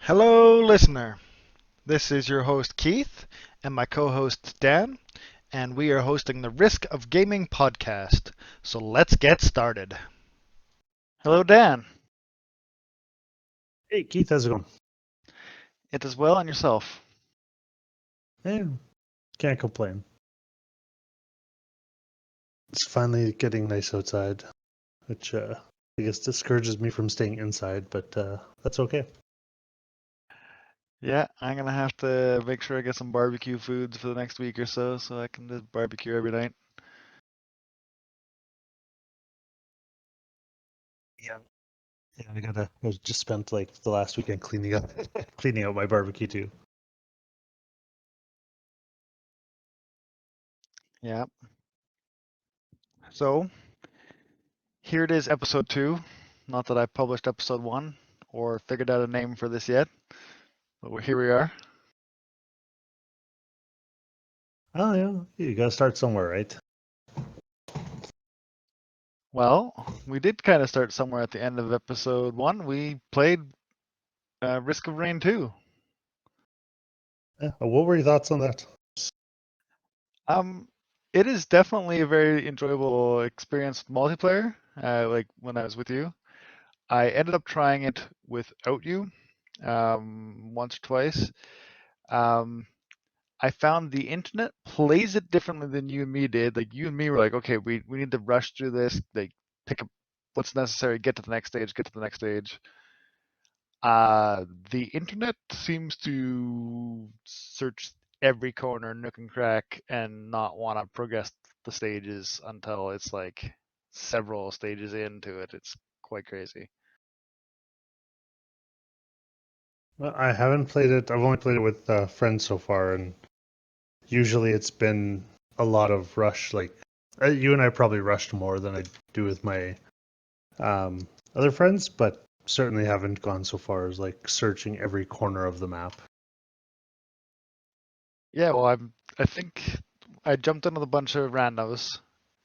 Hello, listener. This is your host Keith and my co host Dan, and we are hosting the Risk of Gaming podcast. So let's get started. Hello, Dan. Hey, Keith, how's it going? It is well, and yourself? Eh, can't complain. It's finally getting nice outside, which I guess discourages me from staying inside, but that's okay. Yeah, I'm gonna have to make sure I get some barbecue foods for the next week or so I can just barbecue every night. Yeah. Yeah, I just spent like the last weekend cleaning up cleaning out my barbecue too. Yeah. So here it is, episode 2. Not that I've published episode 1 or figured out a name for this yet, but here we are. Oh yeah, you gotta start somewhere, right? Well, we did kind of start somewhere at the end of episode 1. We played Risk of Rain 2. Yeah. What were your thoughts on that? Um, it is definitely a very enjoyable experience multiplayer. Like when I was with you, I ended up trying it without you, once or twice. Um, I found the internet plays it differently than you and me did. Like you and me were like, okay, we need to rush through this, like pick up what's necessary, get to the next stage, get to the next stage. The internet seems to search every corner, nook and crack, and not want to progress the stages until it's like several stages into it. It's quite crazy. Well, I haven't played it. I've only played it with friends so far, and usually it's been a lot of rush. Like you and I probably rushed more than I do with my um, other friends, but certainly haven't gone so far as like searching every corner of the map. Yeah, well, I think I jumped into the bunch of randos,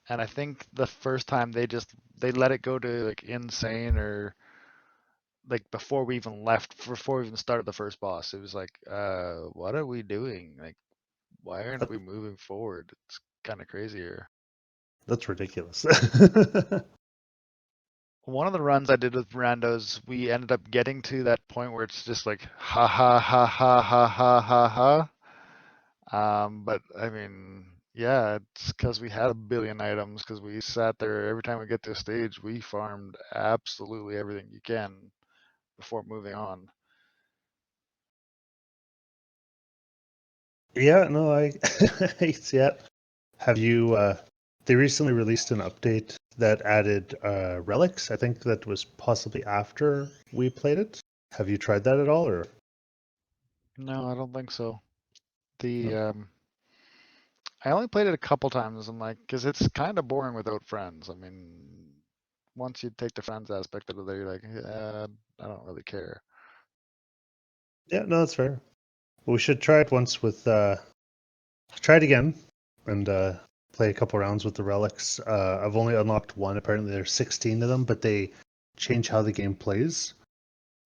and I think the first time they let it go to like insane or like before we even left, before we even started the first boss, it was like, what are we doing? Like, why aren't That, we moving forward? It's kind of crazy here. that's ridiculous. One of the runs I did with randos, we ended up getting to that point where it's just like ha ha ha ha ha ha ha ha. But I mean, yeah, it's because we had a billion items. Because we sat there every time we get to a stage, we farmed absolutely everything you can before moving on. Yeah, no, I see it. Have you they recently released an update that added relics. I think that was possibly after we played it. Have you tried that at all or No, I don't think so. The no? I only played it a couple times. I'm like, because it's kind of boring without friends. I mean, once you take the friends aspect of it, you're like, I don't really care. Yeah, no, that's fair. Well, we should try it once with try it again and play a couple rounds with the relics. I've only unlocked one. Apparently, there's 16 of them, but they change how the game plays.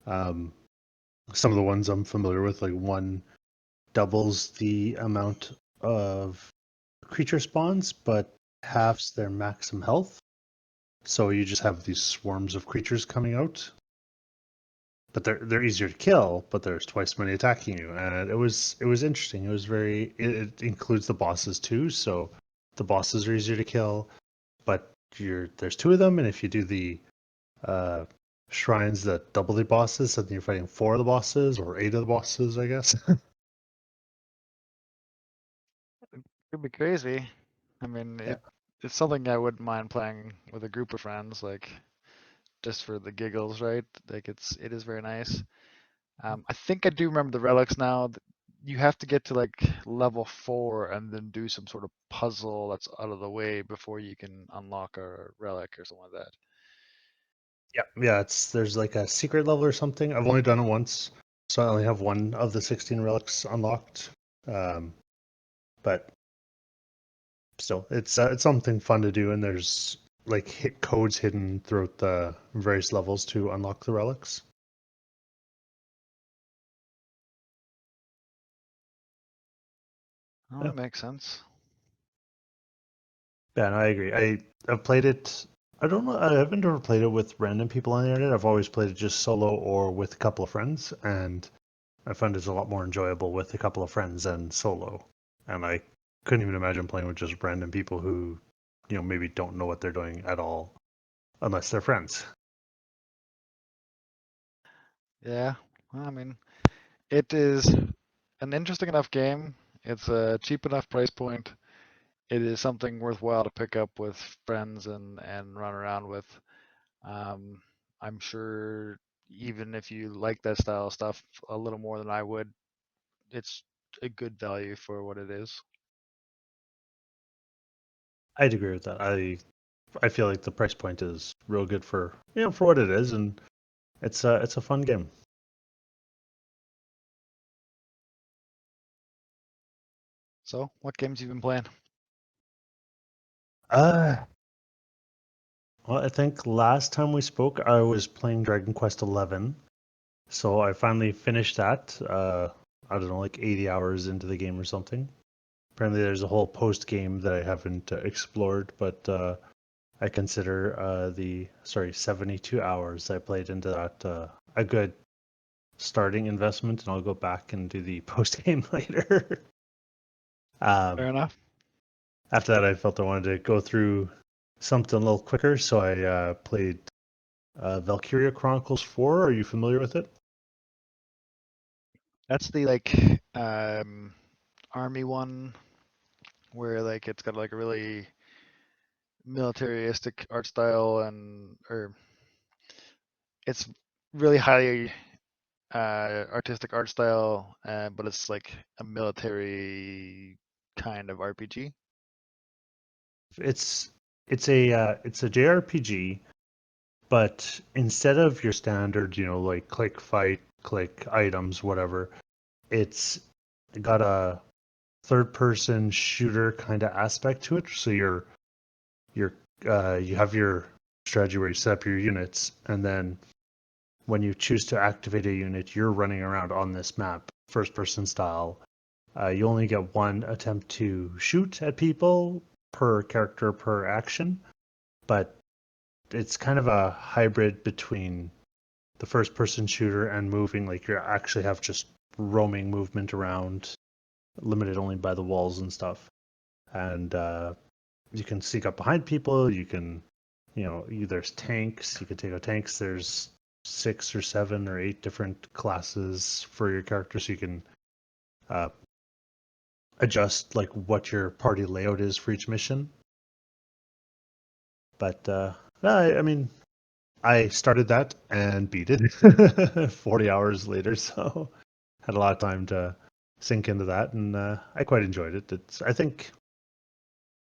Um, some of the ones I'm familiar with, like one doubles the amount of creature spawns, but halves their maximum health. So you just have these swarms of creatures coming out. But they're easier to kill, but there's twice as many attacking you. And it was interesting. It was very it includes the bosses too, so the bosses are easier to kill, but there's two of them, and if you do the uh shrines that double the bosses, then you're fighting four of the bosses or eight of the bosses, I guess. It'd be crazy. I mean, Yeah. it's something I wouldn't mind playing with a group of friends, like just for the giggles, right? Like it is very nice. I think I do remember the relics now. You have to get to like level 4 and then do some sort of puzzle that's out of the way before you can unlock a relic or something like that. Yeah, yeah, it's there's like a secret level or something. I've only done it once, so I only have one of the 16 relics unlocked. Um, but still, it's something fun to do, and there's like hit codes hidden throughout the various levels to unlock the relics. Oh, Yeah. that makes sense. Yeah, no, I agree. I've played it. I don't know. I haven't ever played it with random people on the internet. I've always played it just solo or with a couple of friends, and I find it's a lot more enjoyable with a couple of friends than solo. And I couldn't even imagine playing with just random people who, maybe don't know what they're doing at all, unless they're friends. Yeah. Well, I mean, it is an interesting enough game. It's a cheap enough price point. It is something worthwhile to pick up with friends and run around with. Um, I'm sure even if you like that style of stuff a little more than I would, it's a good value for what it is. I'd agree with that. I feel like the price point is real good for for what it is, and it's a fun game. So, what games you been playing? Uh, well, I think last time we spoke, I was playing Dragon Quest XI, so I finally finished that. I don't know, like 80 hours into the game or something. Apparently, there's a whole post game that I haven't explored, but I consider 72 hours I played into that a good starting investment, and I'll go back and do the post game later. Fair um, enough. After that, I felt I wanted to go through something a little quicker, so I played Valkyria Chronicles 4. Are you familiar with it? That's the army one where like it's got like a really militaristic art style and or it's really highly artistic art style, but it's like a military kind of RPG. It's it's a JRPG, but instead of your standard, like click fight, click items, whatever, it's got a third person shooter kind of aspect to it. So you're you have your strategy where you set up your units, and then when you choose to activate a unit, you're running around on this map, first person style. You only get one attempt to shoot at people per character per action, but it's kind of a hybrid between the first person shooter and moving. Like you actually have just roaming movement around, limited only by the walls and stuff. And you can sneak up behind people. You can, there's tanks. You can take out tanks. There's 6 or 7 or 8 different classes for your character, so you can uh, adjust like what your party layout is for each mission. But no, I mean, I started that and beat it 40 hours later, so had a lot of time to sink into that, and I quite enjoyed it. I think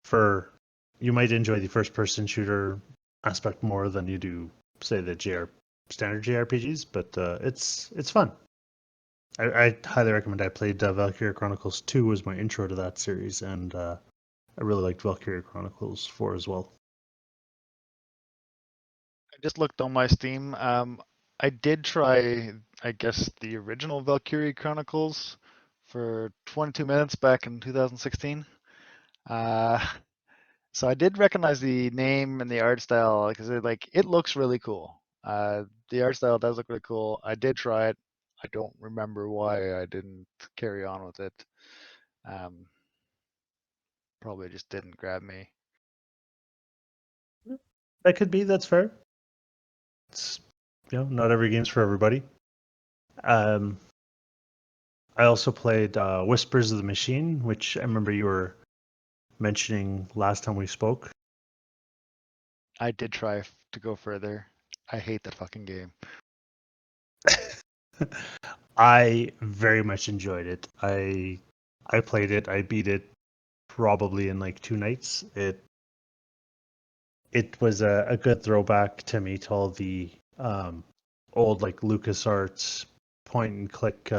for you might enjoy the first person shooter aspect more than you do, say, the standard JRPGs, but it's fun. I highly recommend. I played Valkyria Chronicles 2 was my intro to that series, and I really liked Valkyria Chronicles 4 as well. I just looked on my Steam. I did try, I guess, the original Valkyrie Chronicles for 22 minutes back in 2016. Uh, so I did recognize the name and the art style because it looks really cool. The art style does look really cool. I did try it. I don't remember why I didn't carry on with it. Um, Probably just didn't grab me. That could be. That's fair. It's not every game's for everybody. Um, I also played Whispers of the Machine, which I remember you were mentioning last time we spoke. I did try to go further. I hate that fucking game. I very much enjoyed it. I played it. I beat it probably in like 2 nights. It was a good throwback to me to all the old like LucasArts point and click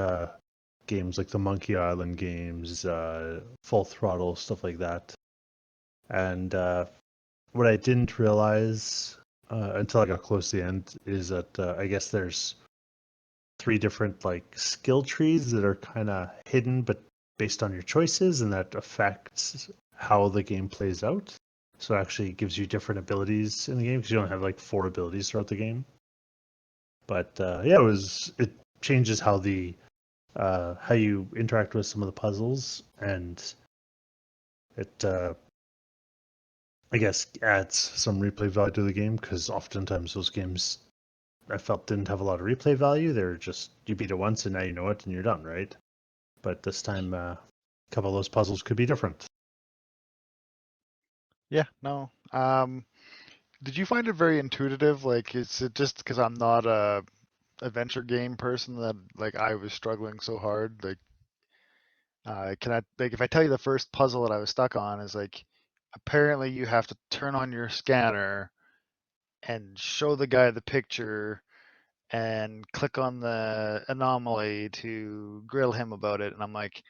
games like the Monkey Island games, Full Throttle, stuff like that. And what I didn't realize until I got close to the end is that I guess there's 3 different like skill trees that are kind of hidden but based on your choices, and that affects how the game plays out. So it actually gives you different abilities in the game because you don't have like 4 abilities throughout the game. But yeah, it changes how you interact with some of the puzzles, and it I guess adds some replay value to the game because oftentimes those games I felt didn't have a lot of replay value. They're just you beat it once and now you know it and you're done, right? But this time, a couple of those puzzles could be different. Yeah, no. Did you find it very intuitive? Like, is it just because I'm not a adventure game person that like I was struggling so hard? Like, can I like if I tell you the first puzzle that I was stuck on is like apparently you have to turn on your scanner and show the guy the picture and click on the anomaly to grill him about it. And I'm like,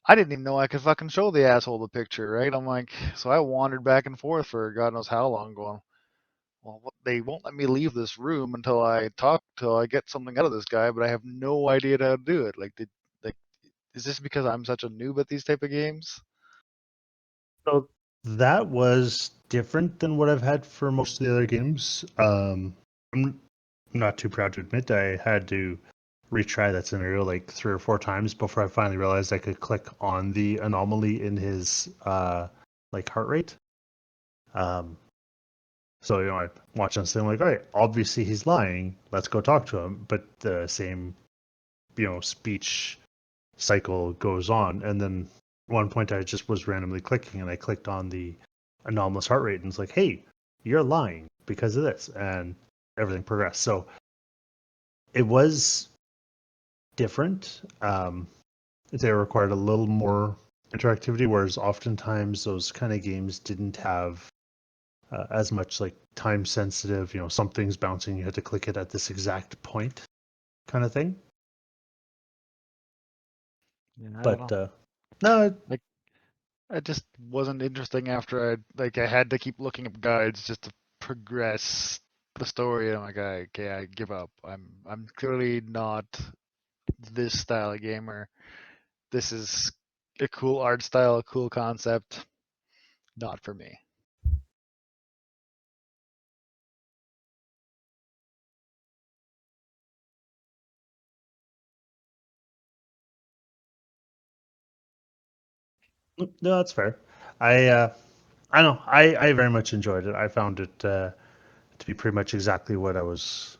I didn't even know I could fucking show the asshole the picture, right? I'm like, so I wandered back and forth for God knows how long, going, well, they won't let me leave this room until till I get something out of this guy, but I have no idea how to do it. Like, is this because I'm such a noob at these type of games? So that was different than what I've had for most of the other games. I'm not too proud to admit I had to retry that scenario like 3 or 4 times before I finally realized I could click on the anomaly in his like heart rate. Um, so I watch this thing like, all right, obviously he's lying. Let's go talk to him. But the same speech cycle goes on, and then at one point I just was randomly clicking and I clicked on the anomalous heart rate and it's like, hey, you're lying because of this, and everything progressed. So it was different. They required a little more interactivity, whereas oftentimes those kind of games didn't have as much like time sensitive, something's bouncing, you had to click it at this exact point kind of thing. Yeah, I don't But know. no, Like, it just wasn't interesting after I had to keep looking up guides just to progress the story. I'm like, okay, I give up. I'm clearly not this style of gamer. This is a cool art style, a cool concept, not for me. no, that's fair. I know. I very much enjoyed it. I found it to be pretty much exactly what I was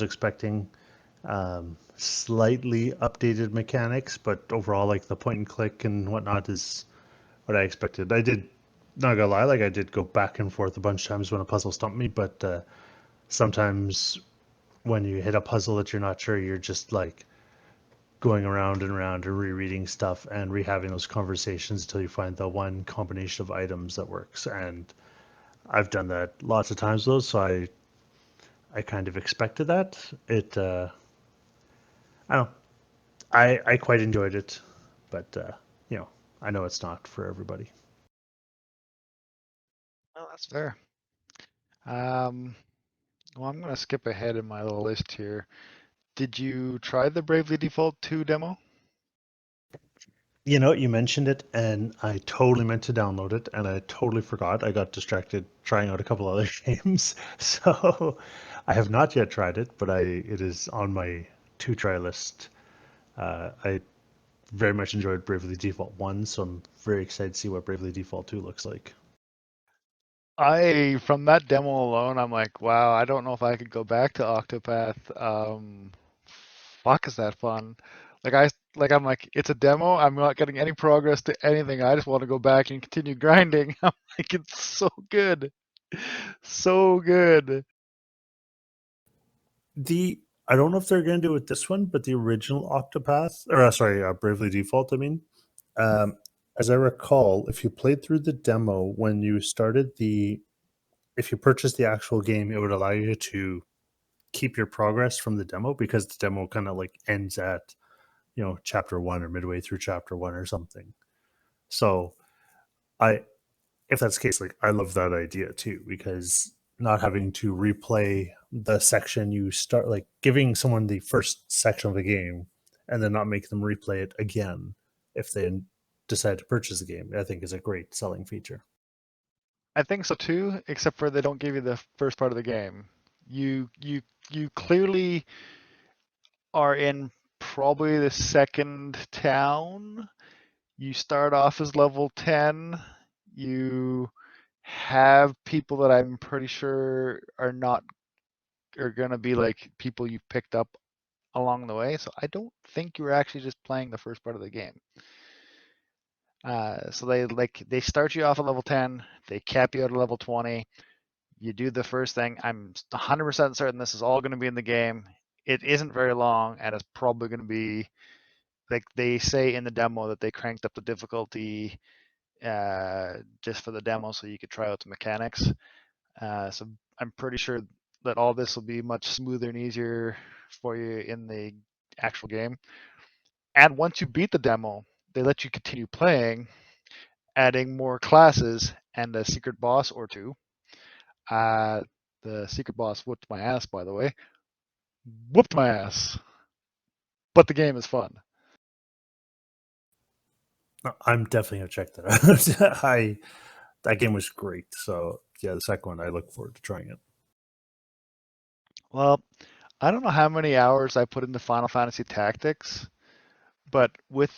expecting. Slightly updated mechanics, but overall, like the point and click and whatnot is what I expected. I did not gonna lie, like I did go back and forth a bunch of times when a puzzle stumped me, but sometimes when you hit a puzzle that you're not sure, you're just like going around and around and rereading stuff and rehaving those conversations until you find the one combination of items that works. And I've done that lots of times though, so I kind of expected that. I don't know, I quite enjoyed it, but you know, I know it's not for everybody. Well, that's fair. Um, well, I'm gonna skip ahead in my little list here. Did you try the Bravely Default 2 demo? You mentioned it, and I totally meant to download it, and I totally forgot. I got distracted trying out a couple other games, so I have not yet tried it, but it is on my to try list. I very much enjoyed Bravely Default 1, so I'm very excited to see what Bravely Default 2 looks like. From that demo alone, I'm like, wow, I don't know if I could go back to Octopath. Fuck, is that fun? Like I'm like, it's a demo. I'm not getting any progress to anything. I just want to go back and continue grinding. I'm like, it's so good, so good. The I don't know if they're going to do it this one, but the original Octopath, or sorry, Bravely Default, I mean, um, as I recall, if you played through the demo when you started if you purchased the actual game, it would allow you to keep your progress from the demo because the demo kind of like ends at chapter one or midway through chapter one or something. So I if that's the case, like I love that idea too, because not having to replay the section you start, like giving someone the first section of the game and then not make them replay it again. if they decide to purchase the game. I think is a great selling feature. I think so too, except for they don't give you the first part of the game. You clearly are in probably the second town. You start off as level 10. You have people that I'm pretty sure are gonna be like people you've picked up along the way. So I don't think you're actually just playing the first part of the game. So they start you off at level 10, they cap you out at level 20. You do the first thing. I'm 100% certain this is all going to be in the game. It isn't very long, and it's probably going to be like they say in the demo that they cranked up the difficulty just for the demo so you could try out the mechanics. So I'm pretty sure that all this will be much smoother and easier for you in the actual game. And once you beat the demo, they let you continue playing, adding more classes and a secret boss or two. Uh, the secret boss whooped my ass, by the way. Whooped my ass. But the game is fun. No, I'm definitely gonna check that out. I that game was great. So yeah, the second one I look forward to trying it. Well, I don't know how many hours I put into Final Fantasy Tactics, but with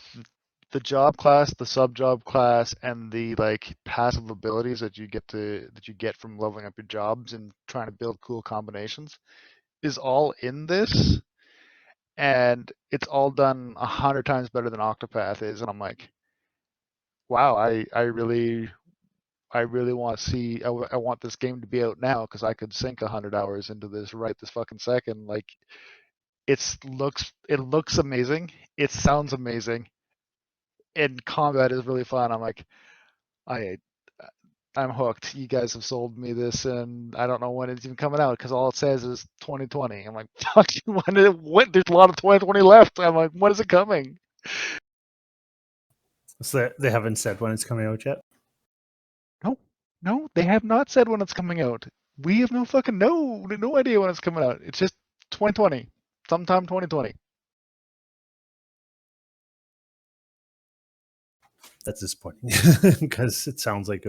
the job class, the sub job class, and the like passive abilities that you get from leveling up your jobs and trying to build cool combinations is all in this, and it's all done 100 times better than Octopath is, and I'm like, wow, I really want to see. I want this game to be out now because I could sink 100 hours into this right this fucking second. Like it looks amazing. It sounds amazing, and combat is really fun. I'm like, I I'm hooked. You guys have sold me this, and I don't know when it's even coming out because all it says is 2020. I'm like, fuck you. When there's a lot of 2020 left. I'm like, when is it coming? So they haven't said when it's coming out yet. No, no, they have not said when it's coming out. We have no fucking no idea when it's coming out. It's just 2020, sometime 2020. That's disappointing because it sounds like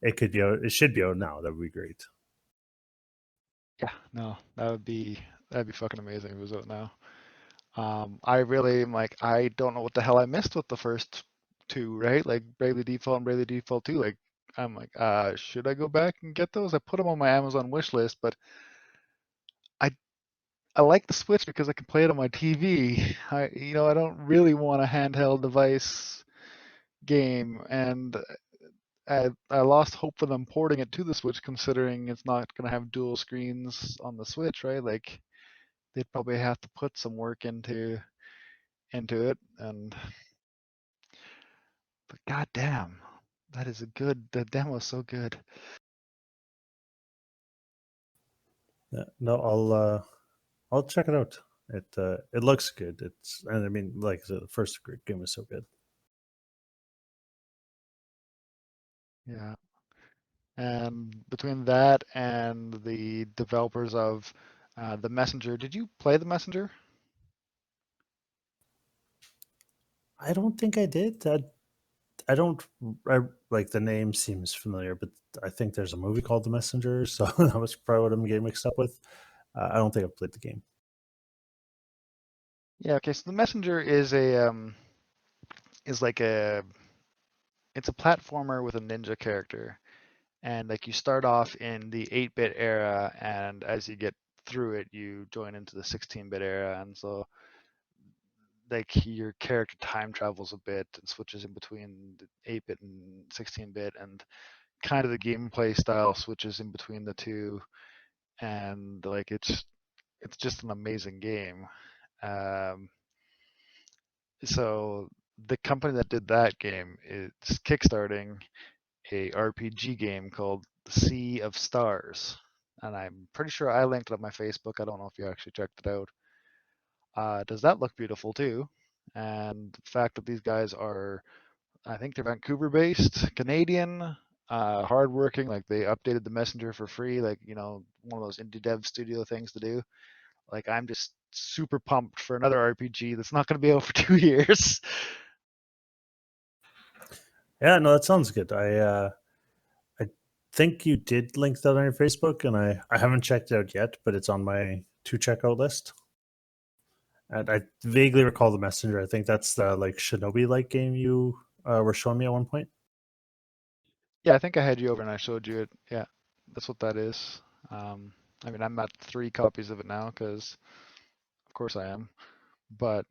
it could be out. It should be out now. That would be great. Yeah, no, that'd be fucking amazing if it was out now. I really am like, I don't know what the hell I missed with the first two, right? Like Bravely Default and Bravely Default 2. Like, I'm like, should I go back and get those? I put them on my Amazon wish list, but I I like the Switch because I can play it on my TV. I don't really want a handheld device game, and I lost hope for them porting it to the Switch, considering it's not going to have dual screens on the Switch, right? Like, they'd probably have to put some work into it, and but goddamn, that is a good. The demo is so good. Yeah, no, I'll check it out. It looks good. It's and I mean, like I said, the first game was so good. Yeah, and between that and the developers of the Messenger, did you play the Messenger? I don't think I did. I don't. I, like the name seems familiar, but I think there's a movie called The Messenger, so that was probably what I'm getting mixed up with. I don't think I've played the game. Yeah. Okay. So the Messenger is like it's a platformer with a ninja character, and like you start off in the 8-bit era, and as you get through it, you join into the 16-bit era, and so like your character time travels a bit and switches in between the 8-bit and 16-bit, and kind of the gameplay style switches in between the two, and like it's just an amazing game. Um, so the company that did that game is kickstarting a RPG game called Sea of Stars, and I'm pretty sure I linked it on my Facebook. I don't know if you actually checked it out. Does that look beautiful too? And the fact that these guys are, I think they're Vancouver based, Canadian, hardworking, like they updated the Messenger for free, like, one of those indie dev studio things to do. Like, I'm just super pumped for another RPG that's not going to be out for 2 years. Yeah, no, that sounds good. I think you did link that on your Facebook, and I haven't checked it out yet, but it's on my to check out list. And I vaguely recall the messenger. I think that's the like Shinobi like game you were showing me at one point. Yeah, I think I had you over and I showed you it. Yeah, that's what that is. Um, I mean, I'm at 3 copies of it now because, of course, I am. But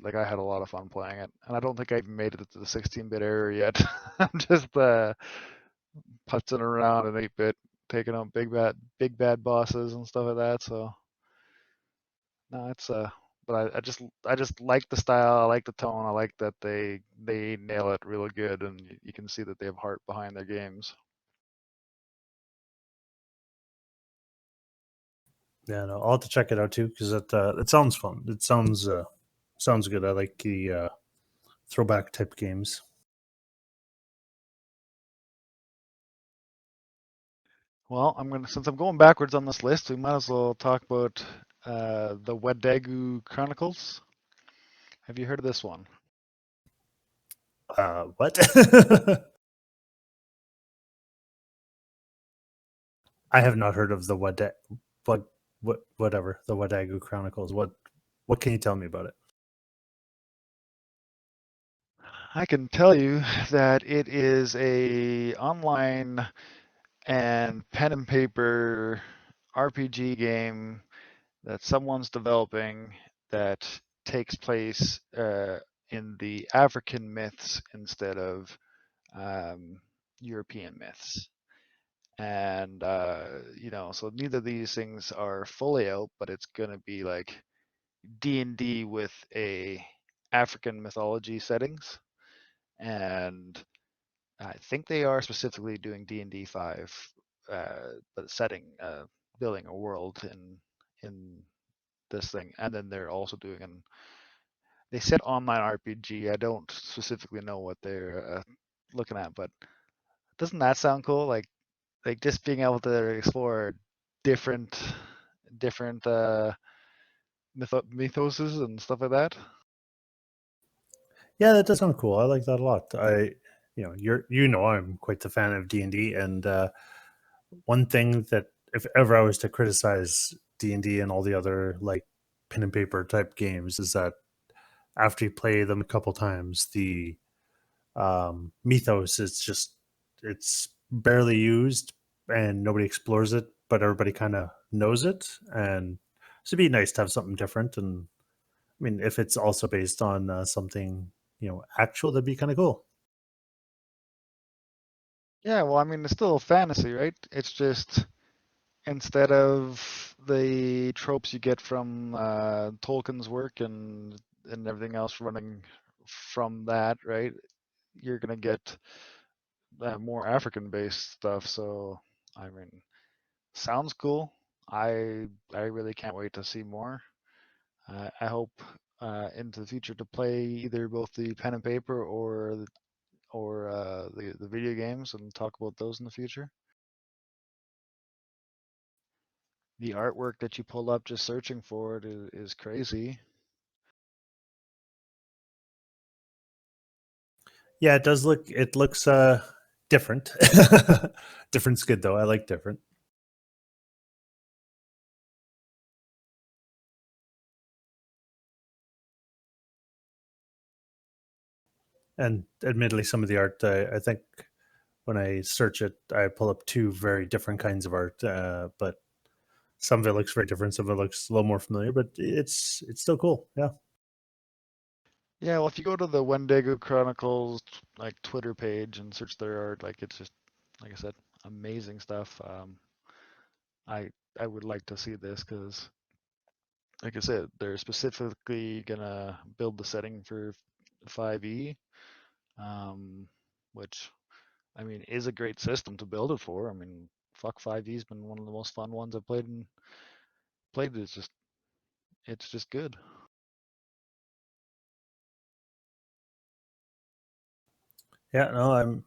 like I had a lot of fun playing it, and I don't think I even made it to the 16-bit area yet. I'm just putzing around in 8-bit, taking out big bad bosses and stuff like that. So no, but I just like the style. I like the tone. I like that they nail it really good, and you can see that they have heart behind their games. Yeah, no, I'll have to check it out too because it sounds fun. It sounds good. I like the throwback type games. Well, since I'm going backwards on this list, we might as well talk about the Wagadu Chronicles. Have you heard of this one? What? I have not heard of the whatever the Wadagu Chronicles. What can you tell me about it? I can tell you that it is a online and pen and paper RPG game that someone's developing that takes place in the African myths instead of um, European myths. And so neither of these things are fully out, but it's gonna be like D&D with a African mythology settings, and I think they are specifically doing D&D 5, but building a world in this thing, and then they're also doing an. They said online RPG. I don't specifically know what they're looking at, but doesn't that sound cool? Like just being able to explore different different mythoses and stuff like that. Yeah, that does sound cool. I like that a lot. I'm quite the fan of D&D, and one thing that if ever I was to criticize D&D and all the other like pen and paper type games is that after you play them a couple times, the mythos is just it's barely used and nobody explores it, but everybody kind of knows it, and so it'd be nice to have something different. And I mean, if it's also based on something actual, that'd be kind of cool. Yeah, well, I mean, it's still fantasy, right? It's just instead of the tropes you get from Tolkien's work and everything else running from that, right? You're gonna get more African-based stuff. So, I mean, sounds cool. I really can't wait to see more. I hope into the future to play either both the pen and paper or the video games and talk about those in the future. The artwork that you pull up just searching for it is crazy. Yeah, it does look. It looks different. Different's good though. I like different. And admittedly, some of the art, I think when I search it, I pull up two very different kinds of art. But some of it looks very different. Some of it looks a little more familiar, but it's still cool. Yeah. Yeah, well, if you go to the Wendigo Chronicles like Twitter page and search their art, like it's just like I said, amazing stuff. I I would like to see this because, like I said, they're specifically gonna build the setting for 5e, um, which I mean is a great system to build it for. I mean, fuck 5e's been one of the most fun ones I've played. It's just good. Yeah. No,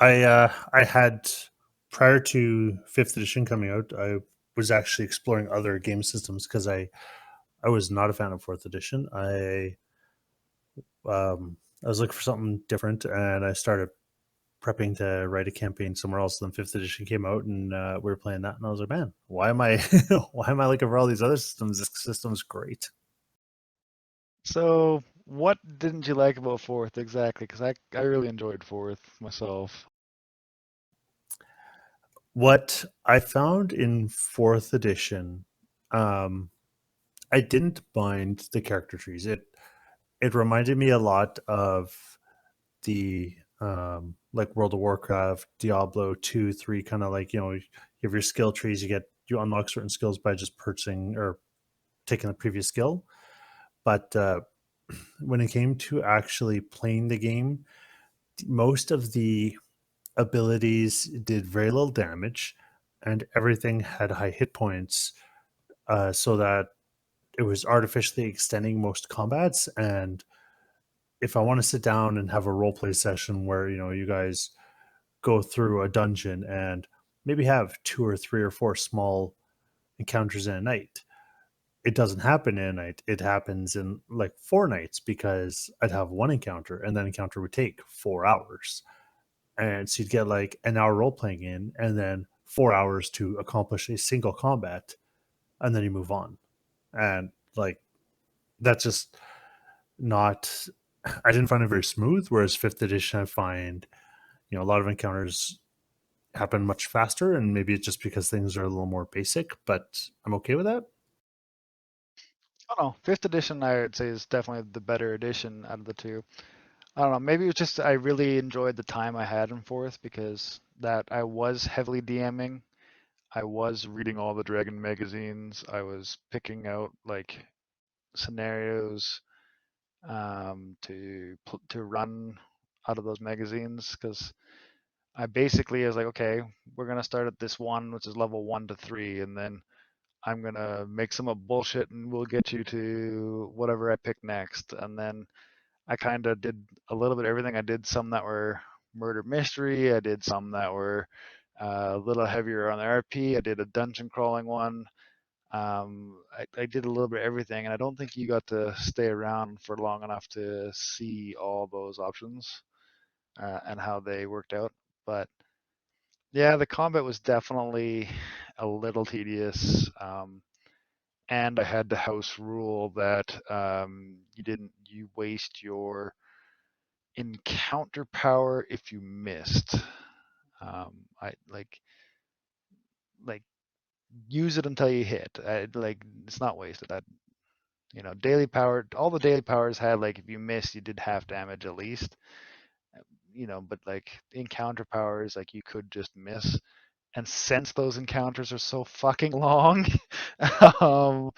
I had prior to fifth edition coming out, I was actually exploring other game systems because I was not a fan of fourth edition. Um, I was looking for something different, and I started prepping to write a campaign somewhere else. Then fifth edition came out, and we were playing that, and I was like, man, why am I why am I looking for all these other systems? This system's great. So, what didn't you like about fourth exactly? Because I really enjoyed fourth myself. What I found in fourth edition, um, I didn't mind the character trees. It reminded me a lot of the like World of Warcraft, Diablo 2, 3, kind of like, you have your skill trees, you unlock certain skills by just purchasing or taking the previous skill. But when it came to actually playing the game, most of the abilities did very little damage, and everything had high hit points, so that it was artificially extending most combats. And if I want to sit down and have a role play session where you guys go through a dungeon and maybe have two or three or four small encounters in a night, it doesn't happen in a night. It happens in like 4 nights, because I'd have one encounter, and that encounter would take 4 hours. And so you'd get like an hour role playing in, and then 4 hours to accomplish a single combat, and then you move on. And like, that's just not, I didn't find it very smooth. Whereas fifth edition, I find, a lot of encounters happen much faster, and maybe it's just because things are a little more basic, but I'm okay with that. I don't know. Fifth edition, I would say, is definitely the better edition out of the two. I don't know. Maybe it was just I really enjoyed the time I had in fourth because that I was heavily DMing. I was reading all the Dragon magazines. I was picking out like scenarios to run out of those magazines because I basically was like, okay, we're gonna start at this one, which is level 1 to 3, and then I'm gonna make some up bullshit, and we'll get you to whatever I pick next. And then I kind of did a little bit of everything. I did some that were murder mystery. I did some that were a little heavier on the RP. I did a dungeon crawling one. I did a little bit of everything, and I don't think you got to stay around for long enough to see all those options and how they worked out. But yeah, the combat was definitely a little tedious. And I had the house rule that you waste your encounter power if you missed. I like use it until you hit. Like it's not wasted. Daily power. All the daily powers had like if you missed, you did half damage at least. But like encounter powers, like you could just miss. And since those encounters are so fucking long, um,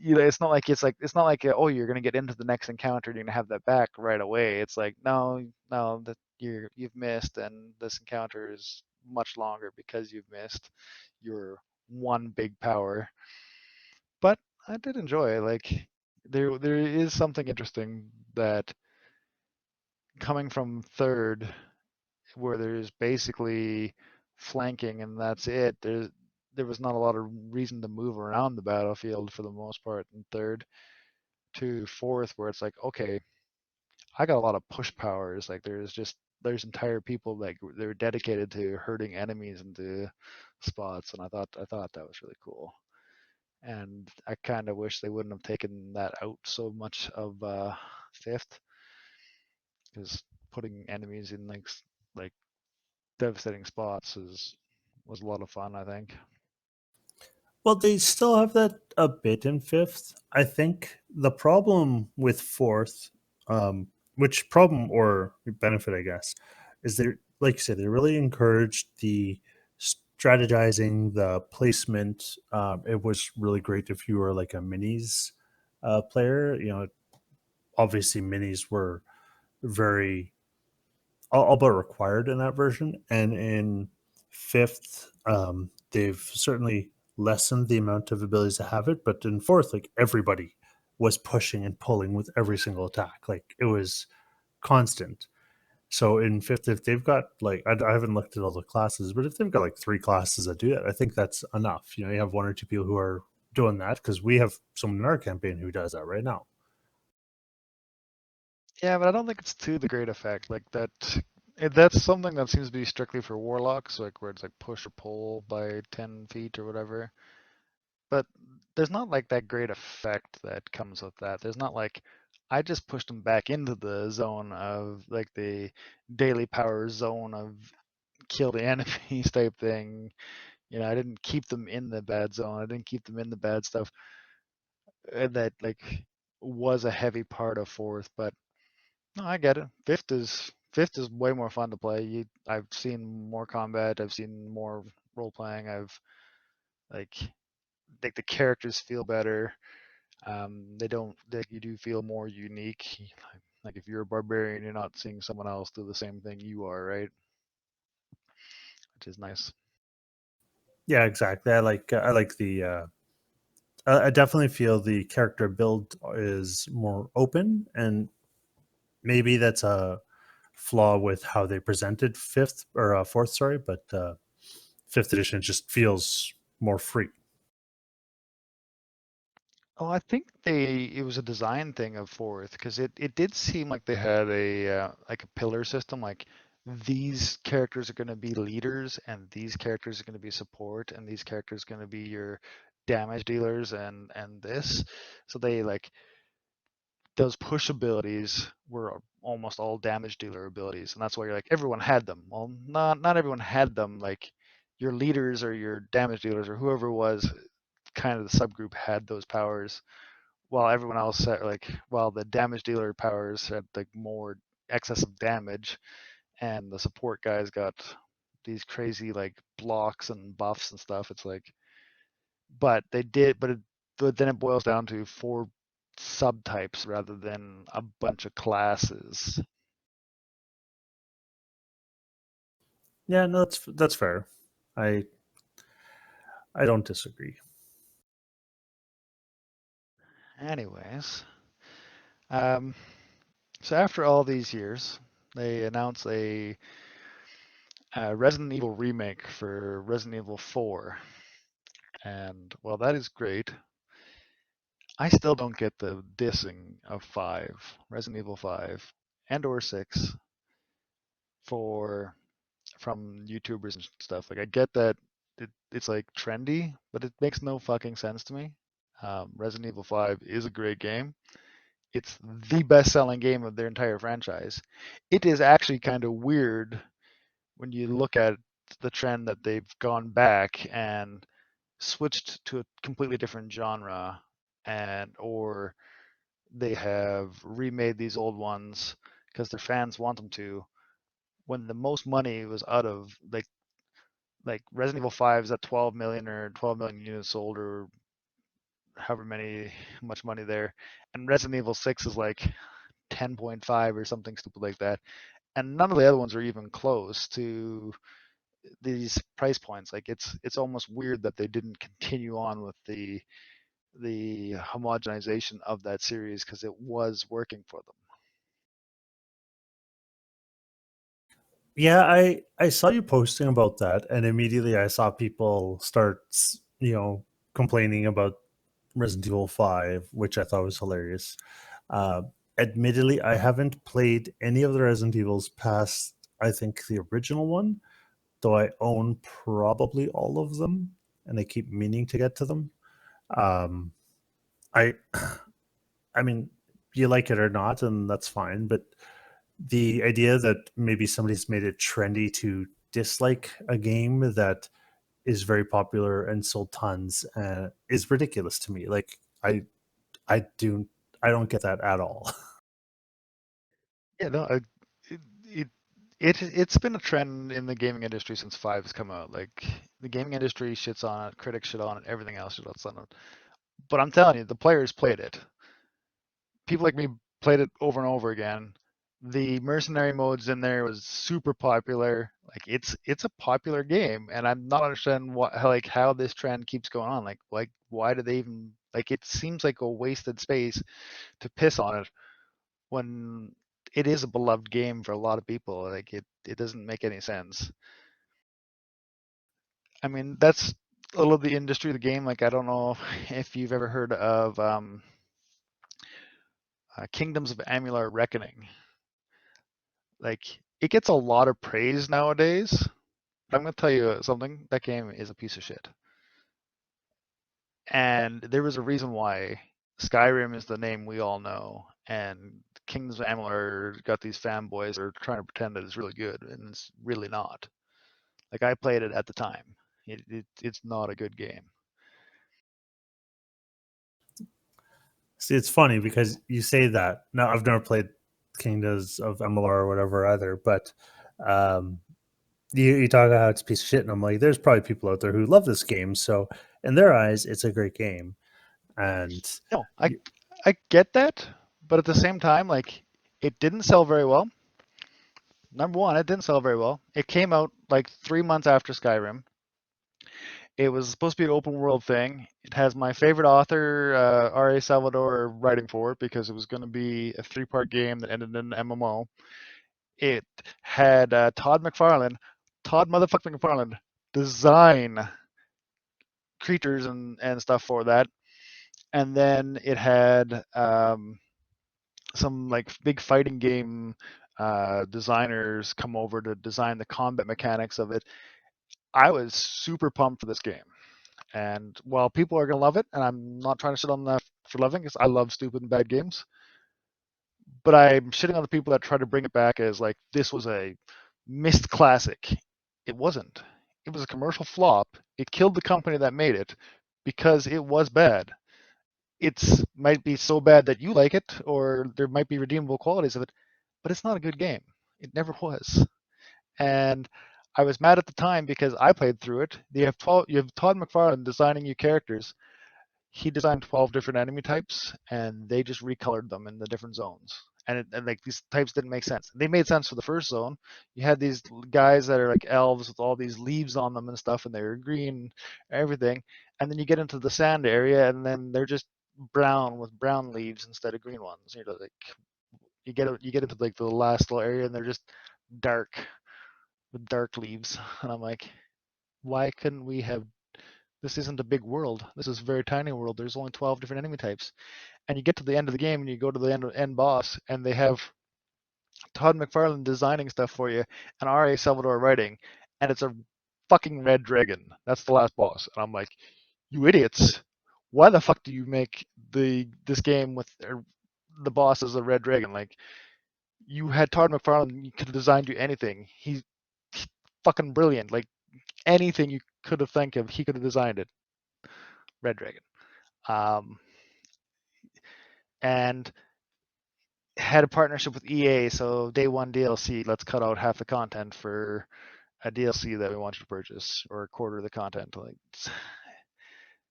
it's not like oh you're gonna get into the next encounter and you're gonna have that back right away. It's like no that you've missed and this encounter is much longer because you've missed your one big power. But I did enjoy it. Like there is something interesting that coming from third where there's basically flanking and that's it. There was not a lot of reason to move around the battlefield for the most part in third to fourth, where it's like, okay, I got a lot of push powers. Like there's entire people like they're dedicated to hurting enemies into spots, and I thought that was really cool. And I kind of wish they wouldn't have taken that out so much of fifth, because putting enemies in like devastating spots is was a lot of fun, I think. Well, they still have that a bit in fifth. I think the problem with fourth, which problem or benefit, I guess, is they, like you said, they really encouraged the strategizing, the placement. It was really great if you were like a minis player. Obviously minis were very all but required in that version. And in fifth, they've certainly lessened the amount of abilities to have it. But in fourth, like everybody was pushing and pulling with every single attack. Like it was constant. So in fifth, if they've got like, I haven't looked at all the classes, but if they've got like 3 classes that do that, I think that's enough. You have one or two people who are doing that, because we have someone in our campaign who does that right now. Yeah, but I don't think it's to the great effect. Like that, that's something that seems to be strictly for warlocks, like where it's like push or pull by 10 feet or whatever. But there's not like that great effect that comes with that. There's not like I just pushed them back into the zone of like the daily power zone of kill the enemies type thing. You know, I didn't keep them in the bad zone. I didn't keep them in the bad stuff. And that like was a heavy part of fourth, but no, I get it. Fifth is way more fun to play. I've seen more combat. I've seen more role playing. I've like the characters feel better. They don't. You do feel more unique. Like if you're a barbarian, you're not seeing someone else do the same thing you are, right? Which is nice. Yeah, exactly. I like the I definitely feel the character build is more open, and maybe that's a flaw with how they presented fifth or fourth, sorry, but fifth edition just feels more free. Oh, I think it was a design thing of fourth because it did seem like they had a like a pillar system. Like these characters are going to be leaders, and these characters are going to be support, and these characters are going to be your damage dealers, and this. So they like those push abilities were almost all damage dealer abilities, and that's why you're like everyone had them. Well, not everyone had them. Like your leaders or your damage dealers or whoever it was, kind of the subgroup had those powers, while everyone else had like while the damage dealer powers had like more excessive damage, and the support guys got these crazy like blocks and buffs and stuff. It's like, but they did, but then it boils down to four subtypes rather than a bunch of classes. Yeah, no, that's fair. I I don't disagree. Anyways, um, so after all these years, they announced a Resident Evil remake for Resident Evil 4, and well, that is great. I still don't get the dissing of 5, Resident Evil 5, and or 6 for from YouTubers and stuff. Like I get that it's like trendy, but it makes no fucking sense to me. Resident Evil 5 is a great game. It's the best-selling game of their entire franchise. It is actually kind of weird when you look at the trend that they've gone back and switched to a completely different genre, and or they have remade these old ones because their fans want them to, when the most money was out of like Resident Evil 5 is at 12 million or 12 million units sold or however many much money there, and Resident Evil 6 is like 10.5 or something stupid like that, and none of the other ones are even close to these price points. Like it's almost weird that they didn't continue on with the homogenization of that series because it was working for them. Yeah, I saw you posting about that, and immediately I saw people start, complaining about Resident Evil 5, which I thought was hilarious. Uh, Admittedly, I haven't played any of the Resident Evils past, I think, the original one, though I own probably all of them, and I keep meaning to get to them. Um, I, I mean, you like it or not, and that's fine, but the idea that maybe somebody's made it trendy to dislike a game that is very popular and sold tons is ridiculous to me. Like I do I don't get that at all. Yeah, no, it, it it's been a trend in the gaming industry since 5 has come out. Like the gaming industry shits on it, critics shit on it, everything else shits on it. But I'm telling you, the players played it. People like me played it over and over again. The mercenary modes in there was super popular. Like it's a popular game, and I'm not understanding how this trend keeps going on. Like why do they even like? It seems like a wasted space to piss on it when it is a beloved game for a lot of people. Like it doesn't make any sense. I mean, that's a little of the industry of the game. Like I don't know if you've ever heard of Kingdoms of Amular Reckoning. Like, it gets a lot of praise nowadays. I'm going to tell you something. That game is a piece of shit. And there was a reason why Skyrim is the name we all know, and Kingdoms of Amalur got these fanboys that are trying to pretend that it's really good, and it's really not. Like, I played it at the time. It's not a good game. See, it's funny because you say that. Now, I've never played Kingdoms of Amalur or whatever either, but um, you talk about how it's a piece of shit, and I'm like, there's probably people out there who love this game, so in their eyes, it's a great game. And No, I get that, but at the same time, like, it didn't sell very well. Number one, it didn't sell very well. It came out like 3 months after Skyrim. It was supposed to be an open world thing. It has my favorite author, R.A. Salvador, writing for it because it was going to be a 3-part game that ended in an MMO. It had Todd motherfucking McFarlane, design creatures and stuff for that. And then it had some like big fighting game designers come over to design the combat mechanics of it. I was super pumped for this game. And while people are going to love it, and I'm not trying to shit on that for loving, because I love stupid and bad games, but I'm shitting on the people that try to bring it back as like this was a missed classic. It wasn't. It was a commercial flop. It killed the company that made it because it was bad. It's might be so bad that you like it, or there might be redeemable qualities of it, but it's not a good game. It never was. And I was mad at the time because I played through it. You have Todd McFarlane designing you characters. He designed 12 different enemy types, and they just recolored them in the different zones. And like these types didn't make sense. They made sense for the first zone. You had these guys that are like elves with all these leaves on them and stuff, and they're green, everything. And then you get into the sand area, and then they're just brown with brown leaves instead of green ones. You know, like you get into like the last little area, and they're just dark with dark leaves. And I'm like, why couldn't we have? This isn't a big world. This is a very tiny world. There's only 12 different enemy types. And you get to the end of the game and you go to the end boss, and they have Todd McFarlane designing stuff for you and R.A. Salvador writing, and it's a fucking red dragon. That's the last boss. And I'm like, you idiots. Why the fuck do you make this game with the boss as a red dragon? Like, you had Todd McFarlane, he could have designed you anything. He's fucking brilliant. Like, anything you could have think of, he could have designed it. Red Dragon. Um, and had a partnership with EA, so day one DLC, let's cut out half the content for a DLC that we want you to purchase, or a quarter of the content. Like,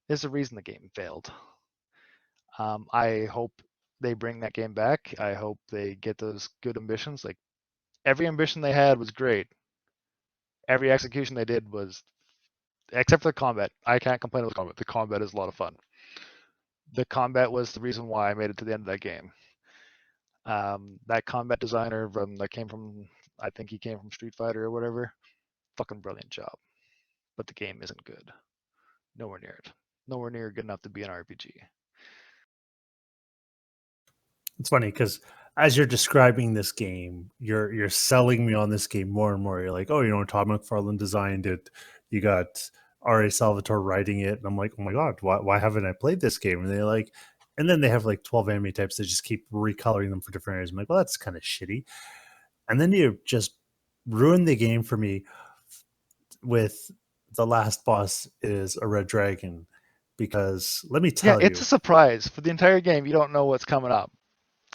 there's a reason the game failed. I hope they bring that game back. I hope they get those good ambitions. Like, every ambition they had was great. Every execution they did was, except for the combat. I can't complain about the combat. The combat is a lot of fun. The combat was the reason why I made it to the end of that game. That combat designer that came from, I think he came from Street Fighter or whatever, fucking brilliant job. But the game isn't good. Nowhere near it. Nowhere near good enough to be an RPG. it's funny because as you're describing this game, you're selling me on this game more and more. You're like, oh, Todd McFarlane designed it. You got R.A. Salvatore writing it, and I'm like, oh my god, why haven't I played this game? And they're like, and then they have like 12 enemy types. They just keep recoloring them for different areas. I'm like, well, that's kind of shitty. And then you just ruin the game for me with the last boss is a red dragon, because let me Yeah, tell it's a you. surprise. For the entire game, you don't know what's coming up.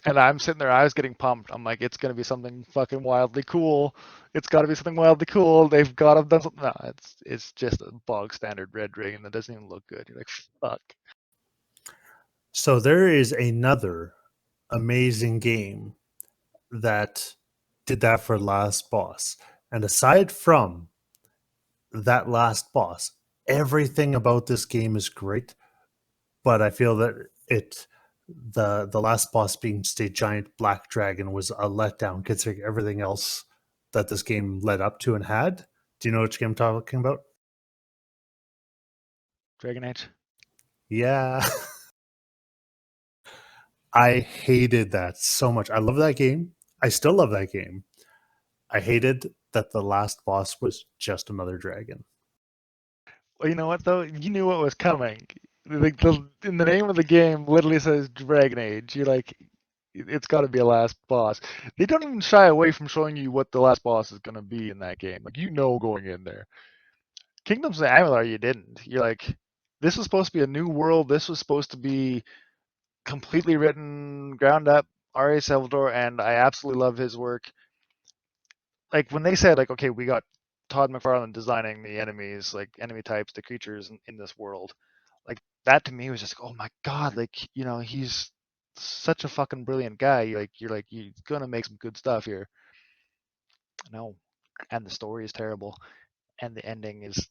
And I'm sitting there, I was getting pumped. I'm like, it's going to be something fucking wildly cool. It's got to be something wildly cool. They've got to have done something. No, it's just a bog standard red dragon that doesn't even look good. You're like, fuck. So there is another amazing game that did that for last boss. And aside from that last boss, everything about this game is great. But I feel that the last boss being just a giant black dragon was a letdown considering everything else that this game led up to and had. Do you know which game I'm talking about? Dragon Age. Yeah. I hated that so much. I love that game. I still love that game. I hated that the last boss was just another dragon. Well, you know what though? You knew what was coming. Like in the name of the game, literally says Dragon Age. You're like, it's got to be a last boss. They don't even shy away from showing you what the last boss is gonna be in that game. Like you know going in there. Kingdoms of Amular, you didn't. You're like, this was supposed to be a new world. This was supposed to be completely written, ground up. R.A. Salvador, and I absolutely love his work. Like when they said like, okay, we got Todd McFarlane designing the enemies, like enemy types, the creatures in this world, like that to me was just, oh my god, like he's such a fucking brilliant guy. You're like you're gonna make some good stuff here. No, and the story is terrible, and the ending is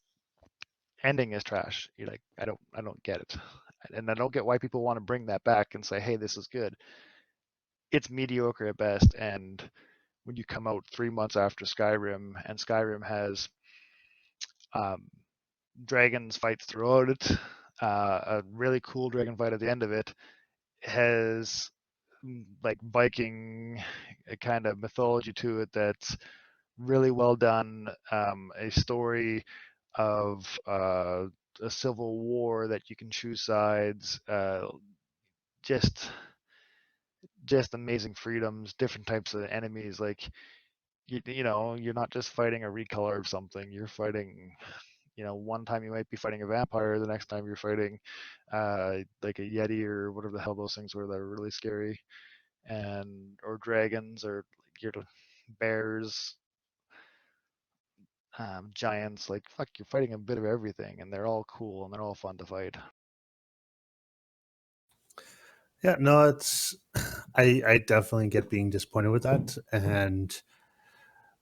trash. You're like, I don't get it, and I don't get why people want to bring that back and say, hey, this is good. It's mediocre at best, and when you come out 3 months after Skyrim, and Skyrim has um, dragons fights throughout it. A really cool dragon fight at the end of it has like Viking kind of mythology to it that's really well done. A story of a civil war that you can choose sides. Just just amazing freedoms, different types of enemies. Like you're not just fighting a recolor of something. You're fighting one time you might be fighting a vampire, the next time you're fighting like a yeti or whatever the hell those things were that were really scary, and or dragons or your bears, giants. Like fuck, you're fighting a bit of everything, and they're all cool and they're all fun to fight. Yeah, no, it's I definitely get being disappointed with that. And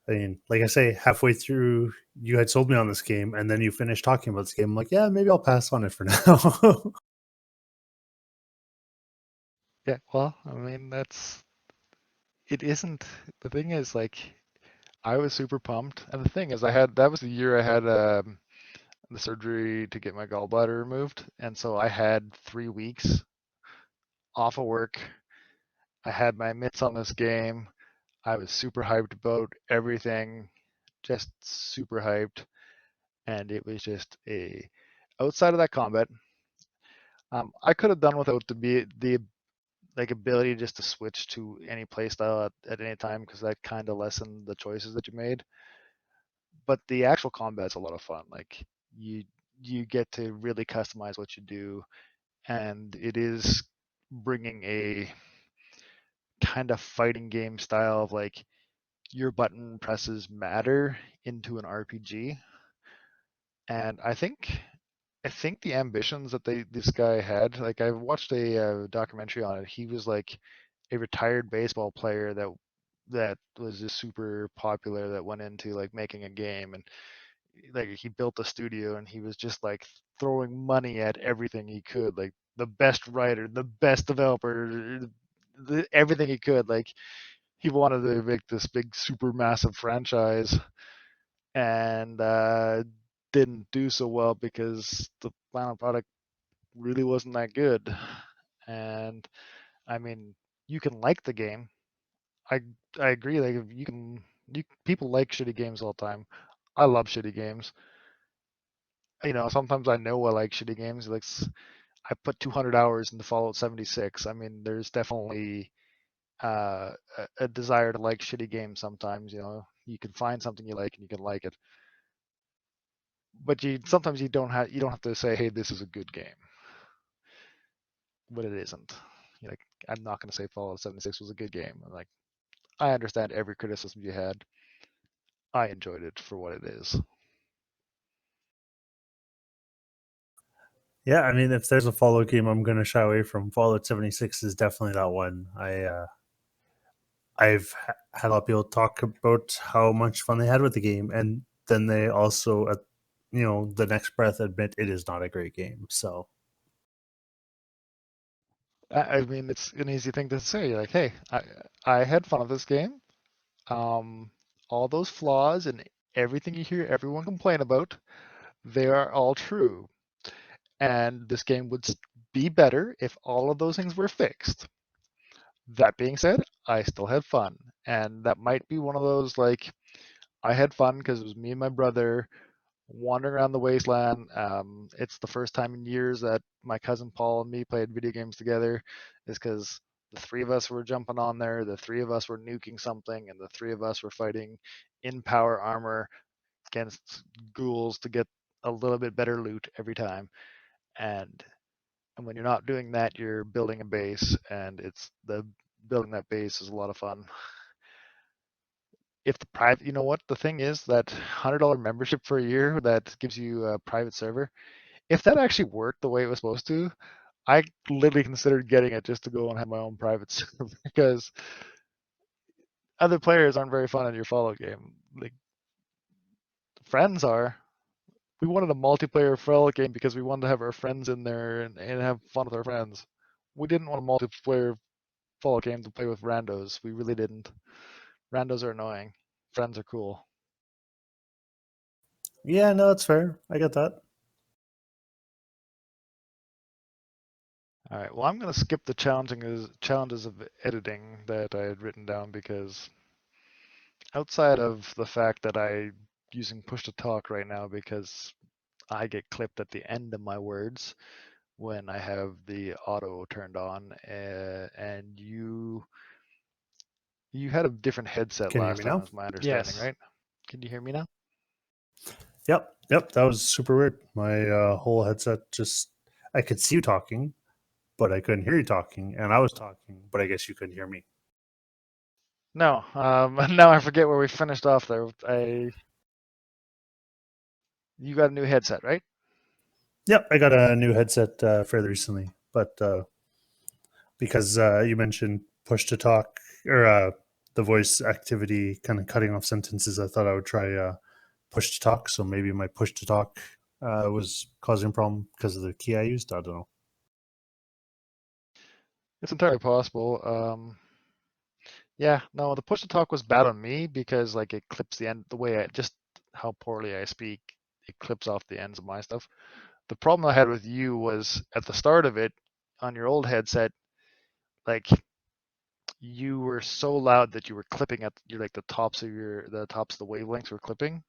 I mean, like I say, halfway through you had sold me on this game and then you finished talking about this game. I'm like, yeah, maybe I'll pass on it for now. Yeah, well, I mean it isn't. The thing is like I was super pumped, and the thing is that was the year I had the surgery to get my gallbladder removed, and so I had 3 weeks off of work. I had my mitts on this game. I was super hyped about everything, just super hyped, and it was just a outside of that combat. I could have done without the like ability just to switch to any playstyle at any time because that kind of lessened the choices that you made. But the actual combat's a lot of fun. Like you you get to really customize what you do, and it is bringing a kind of fighting game style of like your button presses matter into an RPG. And I think the ambitions that this guy had, like I watched a documentary on it. He was like a retired baseball player that was just super popular that went into like making a game, and like he built a studio and he was just like throwing money at everything he could, like the best writer, the best developer, everything he could. Like he wanted to make this big super massive franchise, and didn't do so well because the final product really wasn't that good. And I mean, you can like the game. I I agree. Like people like shitty games all the time. I love shitty games. Sometimes I know I like shitty games. Like I put 200 hours into Fallout 76. I mean, there's definitely a desire to like shitty games sometimes. You can find something you like and you can like it, but sometimes you don't have to say, hey, this is a good game, but it isn't. Like I'm not going to say Fallout 76 was a good game. Like I understand every criticism you had. I enjoyed it for what it is. Yeah, I mean, if there's a Fallout game I'm going to shy away from, Fallout 76 is definitely that one. I've had a lot of people talk about how much fun they had with the game, and then they also, at the next breath, admit it is not a great game. So I mean, it's an easy thing to say. Like, hey, I had fun with this game. Um, all those flaws and everything you hear everyone complain about, they are all true. And this game would be better if all of those things were fixed. That being said, I still had fun. And that might be one of those like I had fun because it was me and my brother wandering around the wasteland. It's the first time in years that my cousin Paul and me played video games together, is because the three of us were jumping on there, the three of us were nuking something, and the three of us were fighting in power armor against ghouls to get a little bit better loot every time. And and when you're not doing that, you're building a base, and it's the building that base is a lot of fun. If the private, you know what the thing is, that $100 membership for a year that gives you a private server, if that actually worked the way it was supposed to, I literally considered getting it just to go and have my own private server because other players aren't very fun in your follow game. Like friends are. We wanted a multiplayer follow game because we wanted to have our friends in there and have fun with our friends. We didn't want a multiplayer follow game to play with randos. We really didn't. Randos are annoying. Friends are cool. Yeah, no, that's fair. I get that. All right. Well, I'm going to skip the challenges of editing that I had written down because outside of the fact that I using push to talk right now because I get clipped at the end of my words when I have the auto turned on, and you had a different headset Can you hear last me time, now? is my understanding, Yes. right? Can you hear me now? Yep. That was super weird. My whole headset just, I could see you talking, but I couldn't hear you talking, and I was talking, but I guess you couldn't hear me. No. Now I forget where we finished off there. You got a new headset, right? Yep, I got a new headset fairly recently, but because you mentioned push to talk or the voice activity kind of cutting off sentences, I thought I would try push to talk. So maybe my push to talk was causing a problem because of the key I used. I don't know. It's entirely possible. Yeah, no, the push to talk was bad on me because like it clips the end the way I just how poorly I speak, it clips off the ends of my stuff. The problem I had with you was at the start of it on your old headset, like you were so loud that you were clipping at your like the tops of the wavelengths were clipping.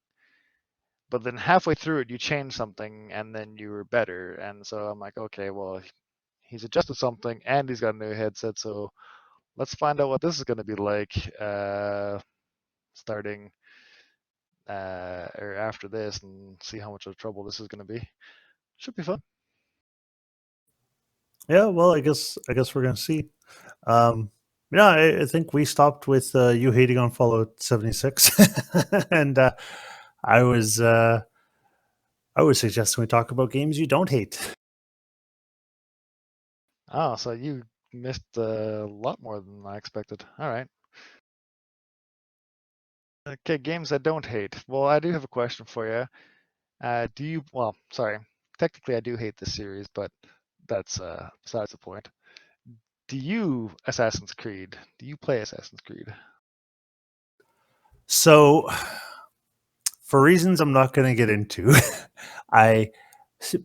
But then halfway through it you changed something and then you were better. And so I'm like, okay, well he's adjusted something and he's got a new headset, so let's find out what this is going to be like starting or after this and see how much of trouble this is going to be. Should be fun. Yeah, well, I guess we're gonna see. Um, yeah, I think we stopped with you hating on Fallout 76, and I was uh, I was suggesting we talk about games you don't hate. Oh, so you missed a lot more than I expected. All right. Okay, games I don't hate. Well, I do have a question for you. Do you, well, sorry, technically I do hate this series, but that's besides the point. Do you Assassin's Creed? Do you play Assassin's Creed? So, for reasons I'm not going to get into, I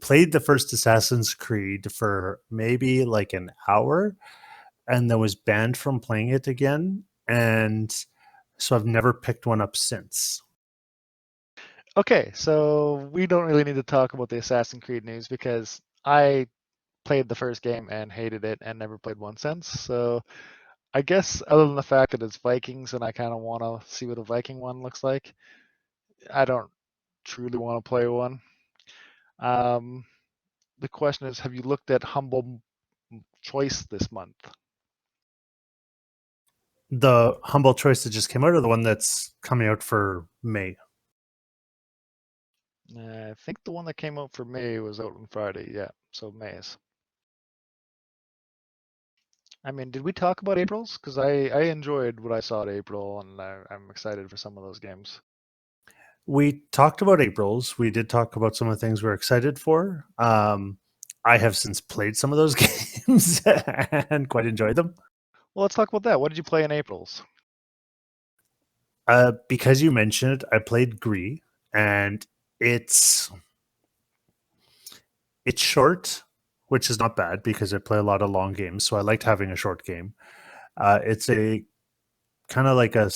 played the first Assassin's Creed for maybe like an hour and then was banned from playing it again. And so I've never picked one up since. Okay, so we don't really need to talk about the Assassin's Creed news because I played the first game and hated it and never played one since. So I guess other than the fact that it's Vikings and I kind of want to see what a Viking one looks like, I don't truly want to play one. Um, the question is, have you looked at Humble Choice this month? The Humble Choice that just came out, or the one that's coming out for May? I think the one that came out for May was out on Friday. Yeah, so May's. I mean, did we talk about April's? Because I enjoyed what I saw at April, and I'm excited for some of those games. We talked about April's. We did talk about some of the things we're excited for. I have since played some of those games and quite enjoyed them. Well, let's talk about that. What did you play in April's? Because you mentioned it, I played Gree, and it's short, which is not bad because I play a lot of long games, so I liked having a short game. It's a kind of like I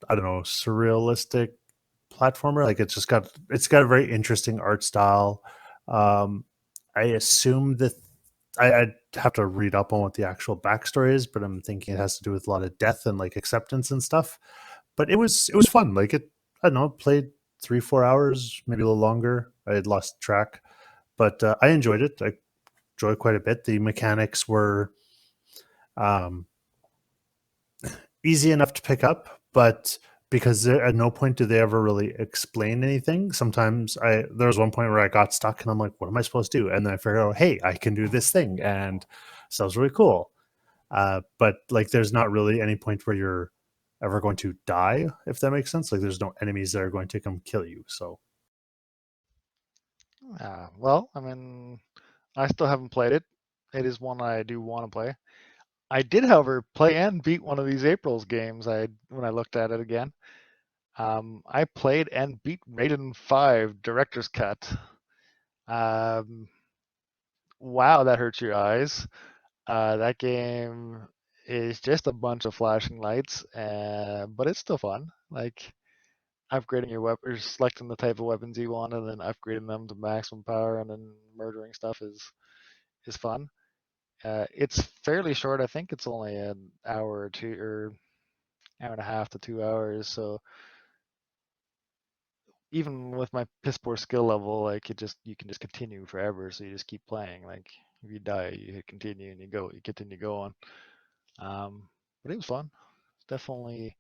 don't know, surrealistic platformer. Like it's got a very interesting art style. Um, I assume that I'd have to read up on what the actual backstory is, but I'm thinking it has to do with a lot of death and like acceptance and stuff. But it was fun. Like I don't know, played 3-4 hours, maybe a little longer. I had lost track, but I enjoyed it. I enjoyed quite a bit. The mechanics were um, easy enough to pick up, but because at no point do they ever really explain anything. Sometimes there was one point where I got stuck and I'm like, what am I supposed to do? And then I figured out, hey, I can do this thing, and so it was really cool. But like, there's not really any point where you're ever going to die, if that makes sense. Like, there's no enemies that are going to come kill you. So Well, I mean, I still haven't played it. It is one I do want to play. I did, however, play and beat one of these April's games. When I looked at it again, I played and beat Raiden 5 Director's Cut. Um, wow, that hurts your eyes. That game is just a bunch of flashing lights, but it's still fun. Like upgrading your weapon, or selecting the type of weapons you want, and then upgrading them to maximum power, and then murdering stuff is fun. It's fairly short. I think it's only an hour or two, or hour and a half to 2 hours. So even with my piss poor skill level, like you can just continue forever. So you just keep playing. Like if you die, you hit continue and you continue going. But it was fun. It's definitely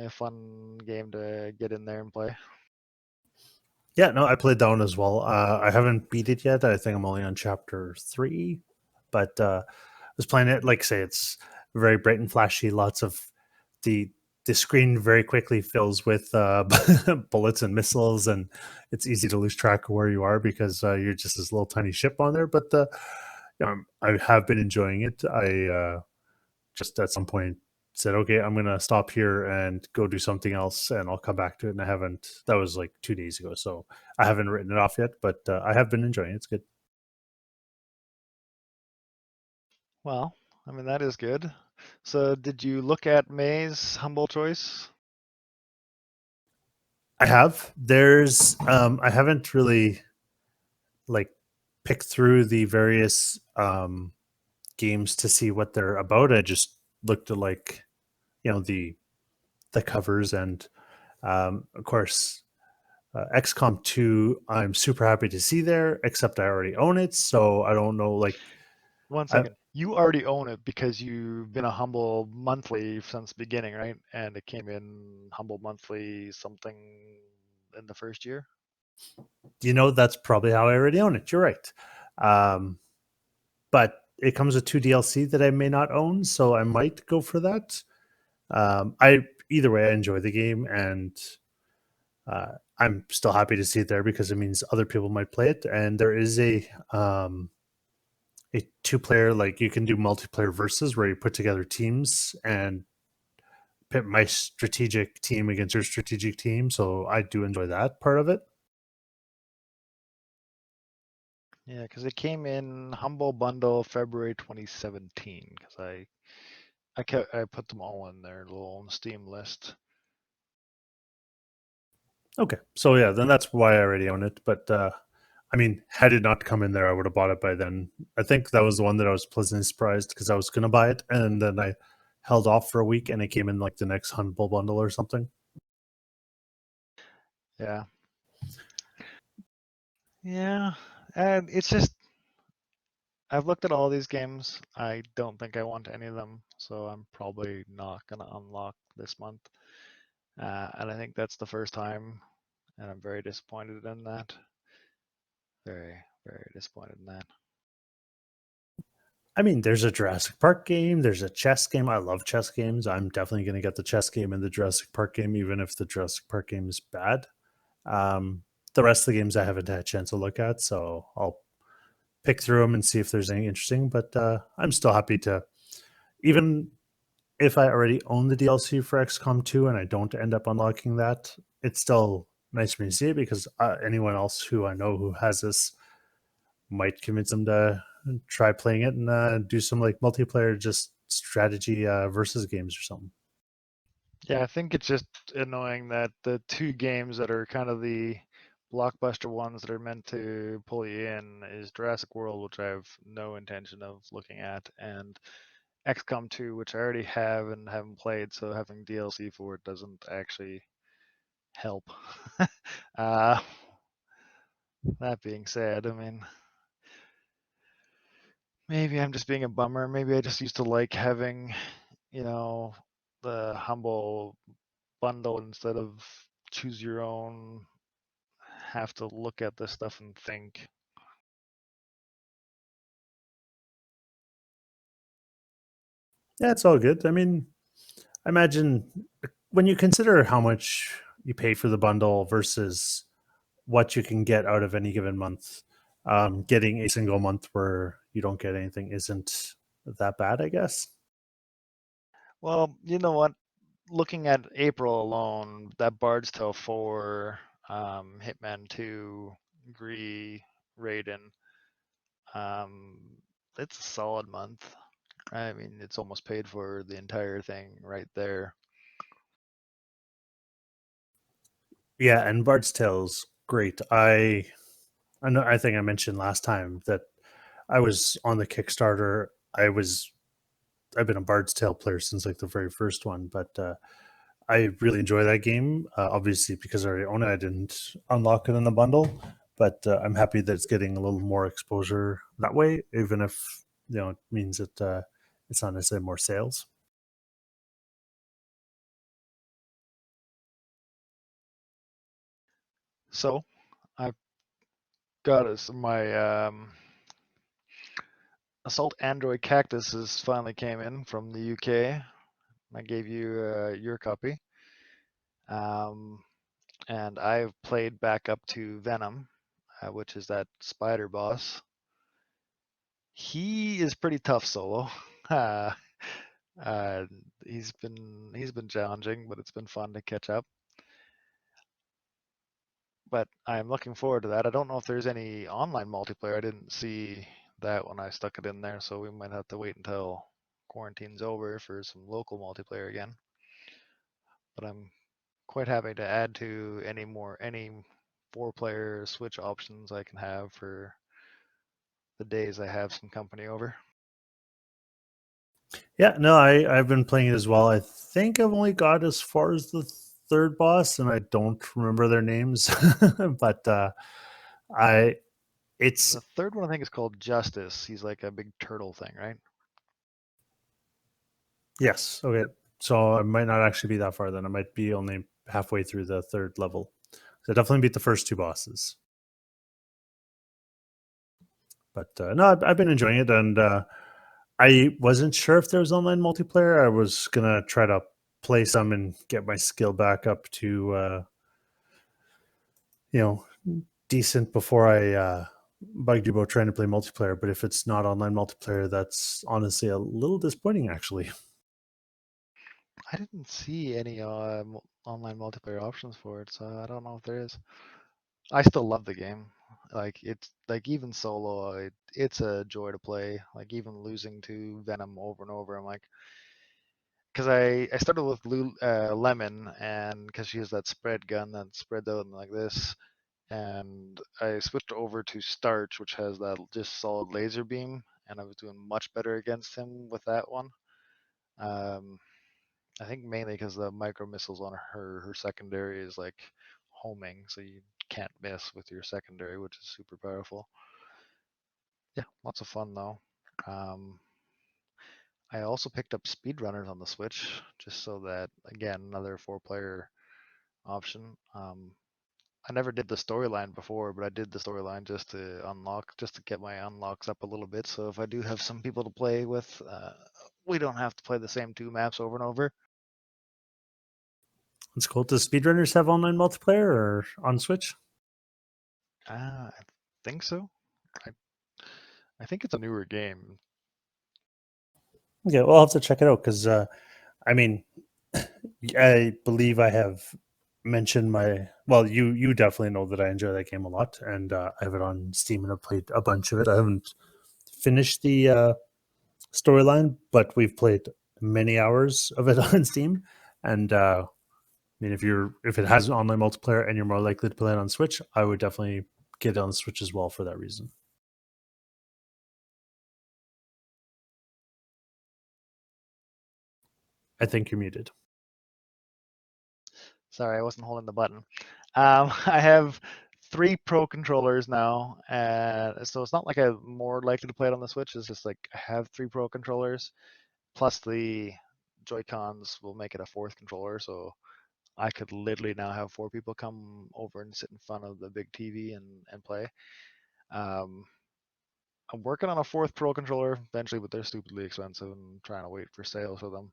a fun game to get in there and play. yeah, no, I played that one as well. I haven't beat it yet. I think I'm only on chapter 3, but I was playing it. Like, say, it's very bright and flashy. Lots of the the screen very quickly fills with bullets and missiles, and it's easy to lose track of where you are because you're just this little tiny ship on there. But I have been enjoying it. I just at some point said, okay, I'm gonna stop here and go do something else, and I'll come back to it. And I haven't. That was like 2 days ago, so I haven't written it off yet. But I have been enjoying it. It's good. Well, I mean that is good. So did you look at May's humble choice? I have. I haven't really like picked through the various games to see what they're about. I just looked at like the covers, and of course XCOM 2. I'm super happy to see there, except I already own it, so I don't know. Like, One I, second. You already own it because you've been a humble monthly since the beginning, right? And it came in humble monthly something in the first year. that's probably how I already own it. You're right. Um, but it comes with 2 DLC that I may not own, so I might go for that. I Either way, I enjoy the game, and I'm still happy to see it there because it means other people might play it. And there is a 2-player, like, you can do multiplayer versus where you put together teams and pit my strategic team against your strategic team. So I do enjoy that part of it. Yeah, because it came in humble bundle February 2017. Because I put them all in their little Steam list. Okay, so yeah, then that's why I already own it. But I mean, had it not come in there, I would have bought it by then. I think that was the one that I was pleasantly surprised because I was going to buy it, and then I held off for a week, and it came in like the next humble bundle or something. Yeah, yeah, and it's just I've looked at all these games. I don't think I want any of them, so I'm probably not gonna unlock this month. And I think that's the first time, and I'm very disappointed in that. Very, very disappointed in that. I mean, there's a Jurassic Park game, there's a chess game. I love chess games. I'm definitely going to get the chess game and the Jurassic Park game, even if the Jurassic Park game is bad. Um, the rest of the games I haven't had a chance to look at, so I'll pick through them and see if there's anything interesting. But I'm still happy to, even if I already own the DLC for XCOM 2 and I don't end up unlocking that, it's still nice for me to see it because anyone else who I know who has this might convince them to try playing it and do some like multiplayer just strategy versus games or something. Yeah, I think it's just annoying that the two games that are kind of the blockbuster ones that are meant to pull you in is Jurassic World, which I have no intention of looking at, and XCOM 2, which I already have and haven't played, so having DLC for it doesn't actually help. uh, that being said, I mean, maybe I'm just being a bummer. Maybe I just used to like having, you know, the humble bundle instead of choose your own, have to look at this stuff and think. Yeah, it's all good. I mean, I imagine when you consider how much you pay for the bundle versus what you can get out of any given month, getting a single month where you don't get anything isn't that bad, I guess. Well, you know what? Looking at April alone, that Bard's Tale 4, Hitman 2, Gree, Raiden, um, it's a solid month. I mean, it's almost paid for the entire thing right there. Yeah, and Bard's Tale's great. I know I think I mentioned last time that I was on the Kickstarter. I've been a Bard's Tale player since like the very first one, but I really enjoy that game. Obviously, because I already own it, I didn't unlock it in the bundle, but I'm happy that it's getting a little more exposure that way, even if it means that it's not necessarily more sales. So I've got my Assault Android Cactus has finally came in from the UK. I gave you your copy. Um, and I've played back up to Venom, which is that spider boss. He is pretty tough solo. Uh, uh, he's been challenging, but it's been fun to catch up. But I'm looking forward to that. I don't know if there's any online multiplayer. I didn't see that when I stuck it in there, so we might have to wait until quarantine's over for some local multiplayer again. But I'm quite happy to add to any 4-player Switch options I can have for the days I have some company over. Yeah, no, I've been playing it as well. I think I've only got as far as the third boss, and I don't remember their names, but I it's The third one I think is called Justice. He's like a big turtle thing, right? yes, okay. So I might not actually be that far then. I might be only halfway through the third level. So I definitely beat the first two bosses. But no, I've been enjoying it, and I wasn't sure if there was online multiplayer. I was gonna try to play some and get my skill back up to you know decent before I bugged you about trying to play multiplayer. But if it's not online multiplayer, that's honestly a little disappointing, actually. I didn't see any online multiplayer options for it, so I don't know if there is. I still love the game. Like it's like even solo, it's a joy to play. Like even losing to Venom over and over, I'm like, because I started with Lemon, and because she has that spread gun that spreads out like this, and I switched over to Starch, which has that just solid laser beam, and I was doing much better against him with that one. Um, I think mainly because the micro missiles on her secondary is like homing, so you can't miss with your secondary, which is super powerful. Yeah, lots of fun though. Um, I also picked up speedrunners on the Switch, just so that again another 4-player option. I never did the storyline before, but I did the storyline just to just to get my unlocks up a little bit. So if I do have some people to play with, we don't have to play the same 2 maps over and over. It's cool. Does speedrunners have online multiplayer or on Switch? I think so. I, I think it's a newer game. Okay, well, I'll have to check it out because I mean, I believe I have mentioned my. Well, you definitely know that I enjoy that game a lot, and I have it on Steam and I've played a bunch of it. I haven't finished the storyline, but we've played many hours of it on Steam. And I mean, if it has online multiplayer and you're more likely to play it on Switch, I would definitely get it on Switch as well for that reason. I think you're muted. Sorry, I wasn't holding the button. I have 3 Pro controllers now, and so it's not like I'm more likely to play it on the Switch. It's just like I have 3 Pro controllers, plus the Joy-Cons will make it a 4th controller, so I could literally now have 4 people come over and sit in front of the big TV and play. Um, I'm working on a 4th Pro controller eventually, but they're stupidly expensive and trying to wait for sales for them.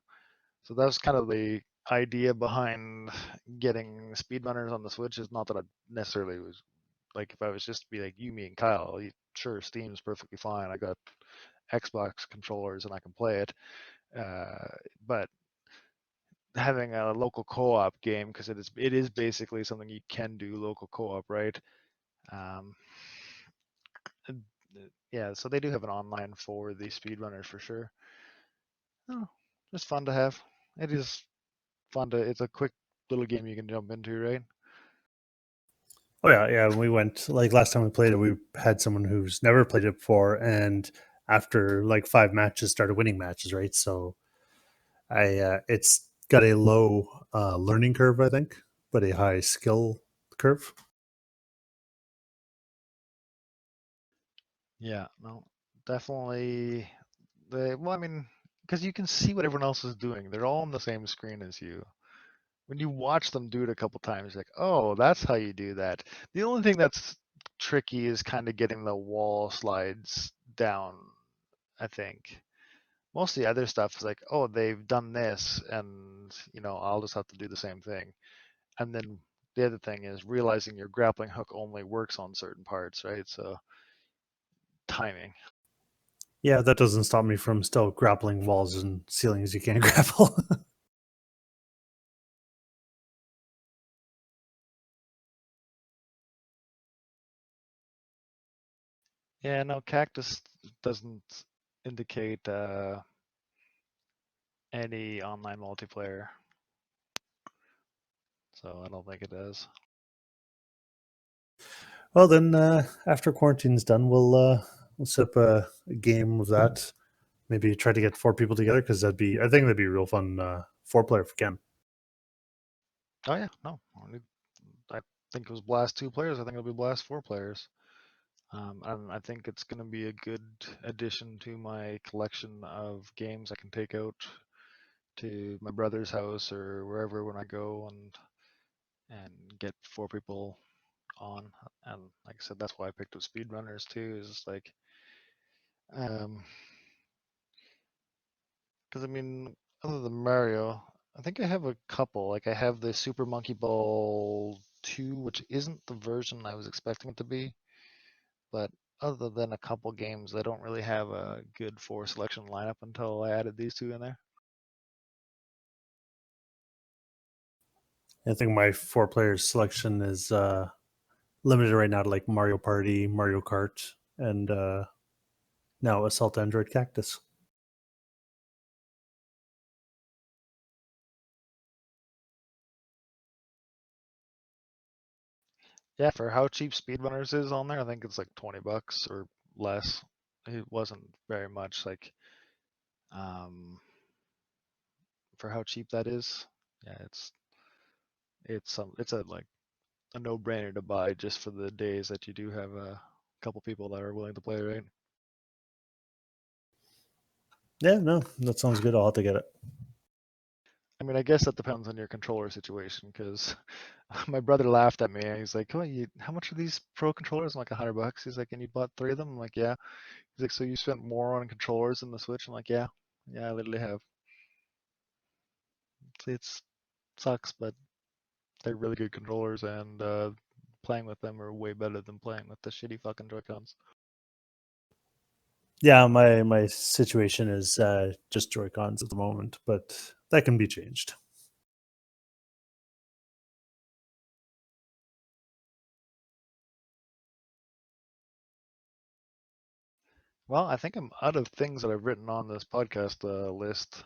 So that's kind of the idea behind getting speedrunners on the Switch. Is not that I necessarily was like, if I was just to be like you, me, and Kyle, sure, Steam's perfectly fine. I got Xbox controllers and I can play it. But having a local co-op game, because it is basically something you can do local co-op, right? Um, yeah, so they do have an online for the speedrunners for sure. Oh, just fun to have. It is fun to. It's a quick little game you can jump into, right? Oh yeah, yeah. We went like last time we played it. We had someone who's never played it before, and after like 5 matches, started winning matches. Right, so it's got a low learning curve, I think, but a high skill curve. Yeah, no, definitely. Well, I mean, because you can see what everyone else is doing. They're all on the same screen as you. When you watch them do it a couple times, you're like, oh, that's how you do that. The only thing that's tricky is kind of getting the wall slides down, I think. Most of the other stuff is like, oh, they've done this, and I'll just have to do the same thing. And then the other thing is realizing your grappling hook only works on certain parts, right? So timing. Yeah, that doesn't stop me from still grappling walls and ceilings you can't grapple. Yeah, no, cactus doesn't indicate any online multiplayer, so I don't think it does. Well, then after quarantine's done, we'll set up a game of that. Maybe try to get 4 people together because I think that'd be real fun. 4 player for Ken. Oh yeah, no, I think it was Blast 2 players. I think it'll be Blast 4 players. And I think it's going to be a good addition to my collection of games I can take out to my brother's house or wherever when I go and get 4 people on. And like I said, that's why I picked up speedrunners too. Is like, um, because I mean, other than Mario, I think I have a couple. Like I have the Super Monkey Ball 2, which isn't the version I was expecting it to be. But other than a couple games, I don't really have a good 4 selection lineup until I added these 2 in there. I think my 4 player selection is limited right now to like Mario Party, Mario Kart, and now Assault Android Cactus. Yeah, for how cheap Speedrunners is on there, I think it's like $20 or less. It wasn't very much. Like, for how cheap that is, yeah, it's a like a no-brainer to buy just for the days that you do have a couple people that are willing to play, right? Yeah, no, that sounds good. I'll have to get it. I mean, I guess that depends on your controller situation because my brother laughed at me. He's like, "Oh, how much are these Pro controllers?" I'm like, $100. He's like, "And you bought 3 of them?" I'm like, "Yeah." He's like, "So you spent more on controllers than the Switch?" I'm like, "Yeah, yeah, I literally have." It's sucks, but they're really good controllers, and playing with them are way better than playing with the shitty fucking Joy-Cons. Yeah, my situation is just Joy Cons at the moment, but that can be changed. Well, I think I'm out of things that I've written on this podcast list.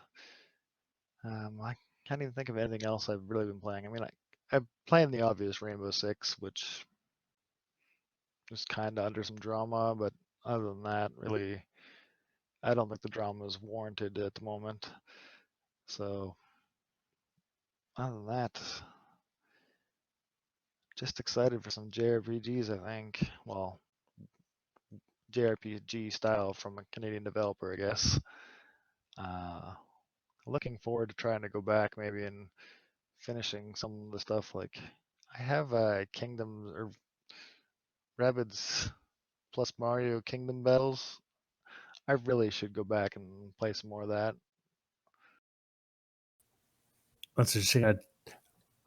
I can't even think of anything else I've really been playing. I mean, I'm playing the obvious Rainbow Six, which is kind of under some drama, but other than that, really, I don't think the drama is warranted at the moment. So, other than that, just excited for some JRPGs, I think. Well, JRPG style from a Canadian developer, I guess. Uh, Looking forward to trying to go back maybe and finishing some of the stuff. Like, I have Kingdoms or Rabbids plus Mario Kingdom Battles. I really should go back and play some more of that. That's interesting.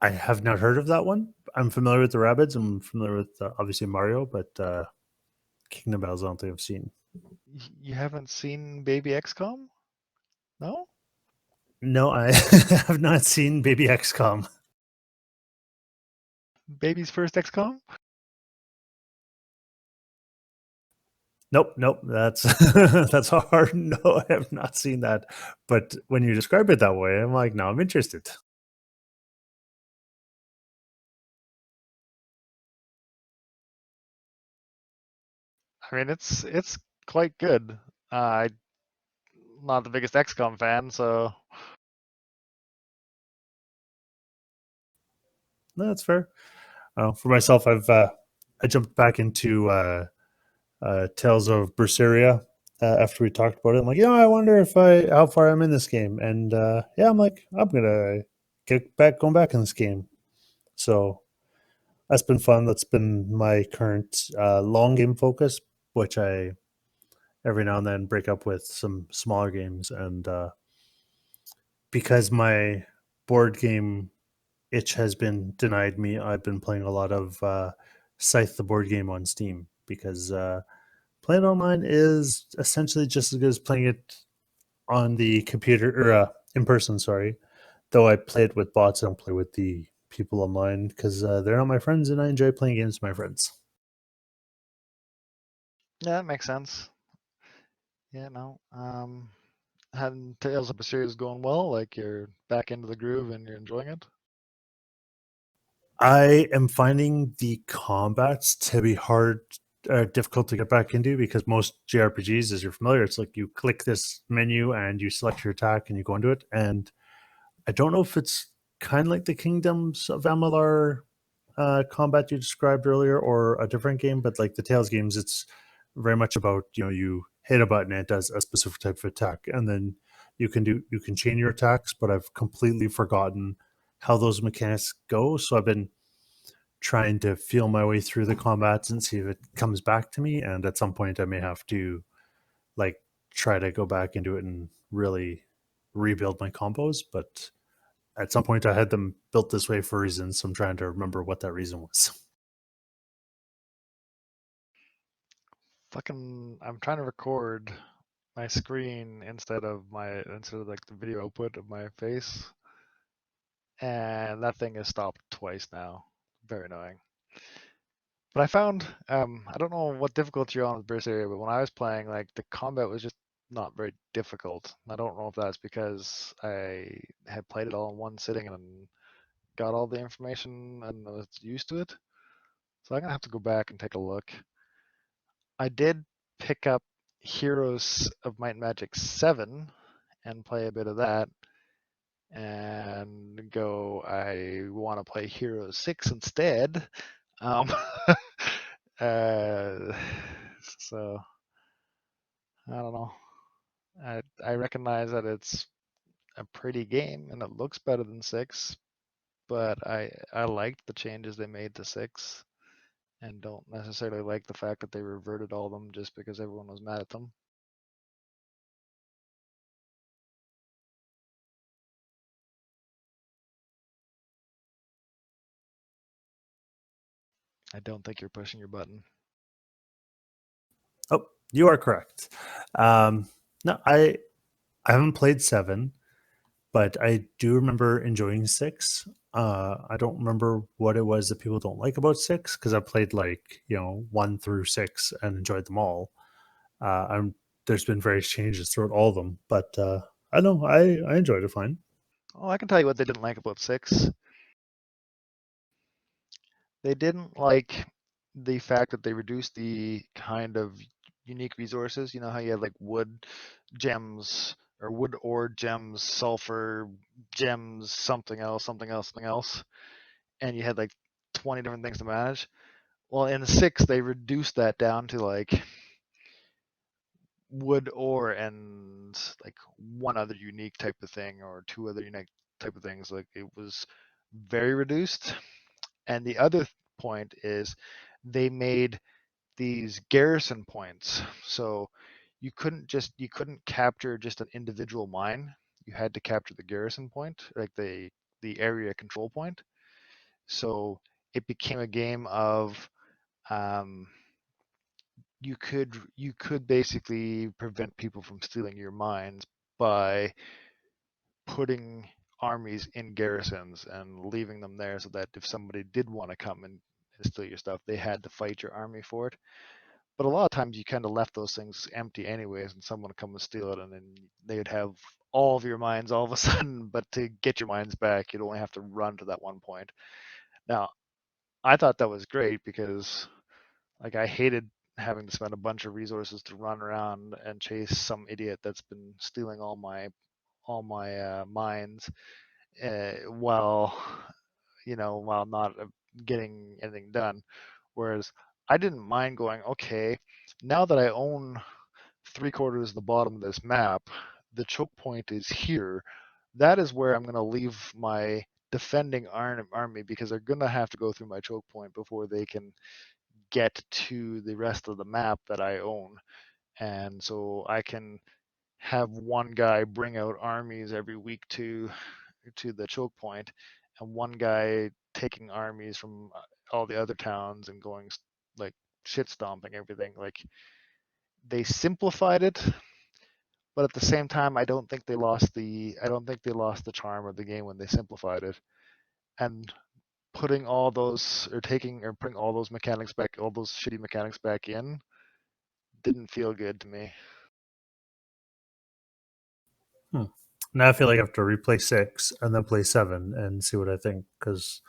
I have not heard of that one. I'm familiar with the rabbits. I'm familiar with obviously Mario, but Kingdom Battles I don't think I've seen. You haven't seen Baby XCOM? No? No, I have not seen Baby XCOM. Baby's first XCOM? Nope, nope. That's that's hard. No, I have not seen that. But when you describe it that way, I'm like, no, I'm interested. I mean, it's quite good. I'm not the biggest XCOM fan, so No, that's fair. For myself, I jumped back into Tales of Berseria after we talked about it. I'm like, I wonder if I how far I'm in this game, and yeah, I'm like, I'm gonna get back going back in this game. So that's been fun. That's been my current long game focus, which I every now and then break up with some smaller games. And because my board game itch has been denied me, I've been playing a lot of Scythe the board game on Steam because playing online is essentially just as good as playing it on the computer or in person. Sorry, though I play it with bots. I don't play with the people online because they're not my friends, and I enjoy playing games with my friends. yeah, that makes sense. Yeah, no. Having Tales of Berseria is going well. Like you're back into the groove and you're enjoying it. I am finding the combats to be difficult to get back into because most JRPGs, as you're familiar, it's like you click this menu and you select your attack and you go into it. And I don't know if it's kind of like the Kingdoms of Amular combat you described earlier or a different game, but like the Tales games, it's very much about you hit a button and it does a specific type of attack, and then you can chain your attacks. But I've completely forgotten how those mechanics go, so I've been trying to feel my way through the combats and see if it comes back to me. And at some point, I may have to like try to go back into it and really rebuild my combos. But at some point, I had them built this way for a reason, so I'm trying to remember what that reason was. Fucking, I'm trying to record my screen instead of like the video output of my face, and that thing has stopped twice now. Very annoying. But I found I don't know what difficulty you're on with Berseria, but when I was playing, like the combat was just not very difficult. I don't know if that's because I had played it all in one sitting and got all the information and was used to it. So I'm gonna have to go back and take a look. I did pick up Heroes of Might and Magic 7 and play a bit of that and go, I want to play Hero 6 instead. Um, uh, so I don't know. I recognize that it's a pretty game and it looks better than 6, but I liked the changes they made to 6 and don't necessarily like the fact that they reverted all of them just because everyone was mad at them. I don't think you're pushing your button. Oh, you are correct. No, I haven't played 7, but I do remember enjoying 6. I don't remember what it was that people don't like about 6 because I played like 1 through 6 and enjoyed them all. I'm there's been various changes throughout all of them. But I don't know. I enjoyed it fine. Oh, I can tell you what they didn't like about 6. They didn't like the fact that they reduced the kind of unique resources. You know how you had like wood gems or wood ore gems, sulfur gems, something else, something else, something else, and you had like 20 different things to manage. Well, in 6, they reduced that down to like wood ore and like one other unique type of thing or two other unique type of things. Like it was very reduced. And the other point is they made these garrison points. So you couldn't capture just an individual mine. You had to capture the garrison point, like the area control point. So it became a game of um, you could basically prevent people from stealing your mines by putting armies in garrisons and leaving them there so that if somebody did want to come and steal your stuff, they had to fight your army for it. But a lot of times you kind of left those things empty anyways, and someone would come and steal it, and then they would have all of your mines all of a sudden. But to get your mines back, you'd only have to run to that one point. Now, I thought that was great because, like, I hated having to spend a bunch of resources to run around and chase some idiot that's been stealing all my mines while while not getting anything done. Whereas I didn't mind going, okay, now that I own 3/4 of the bottom of this map, the choke point is here. That is where I'm going to leave my defending army because they're going to have to go through my choke point before they can get to the rest of the map that I own. And so I can have one guy bring out armies every week to the choke point, and one guy taking armies from all the other towns and going like shit stomping everything. Like they simplified it, but at the same time, I don't think they lost the charm of the game when they simplified it. And putting all those or taking or putting all those mechanics back, all those shitty mechanics back in, didn't feel good to me. Hmm. Now I feel like I have to replay 6 and then play 7 and see what I think because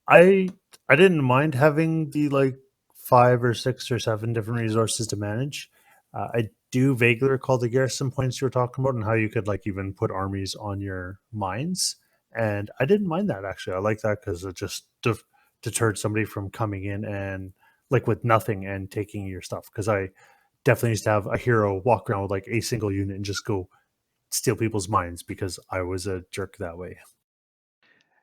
I I didn't mind having the like 5 or 6 or 7 different resources to manage. I do vaguely recall the garrison points you were talking about and how you could like even put armies on your mines, and I didn't mind that actually. I like that because it just deterred somebody from coming in and like with nothing and taking your stuff. Because I definitely used to have a hero walk around with like a single unit and just go steal people's minds because I was a jerk that way.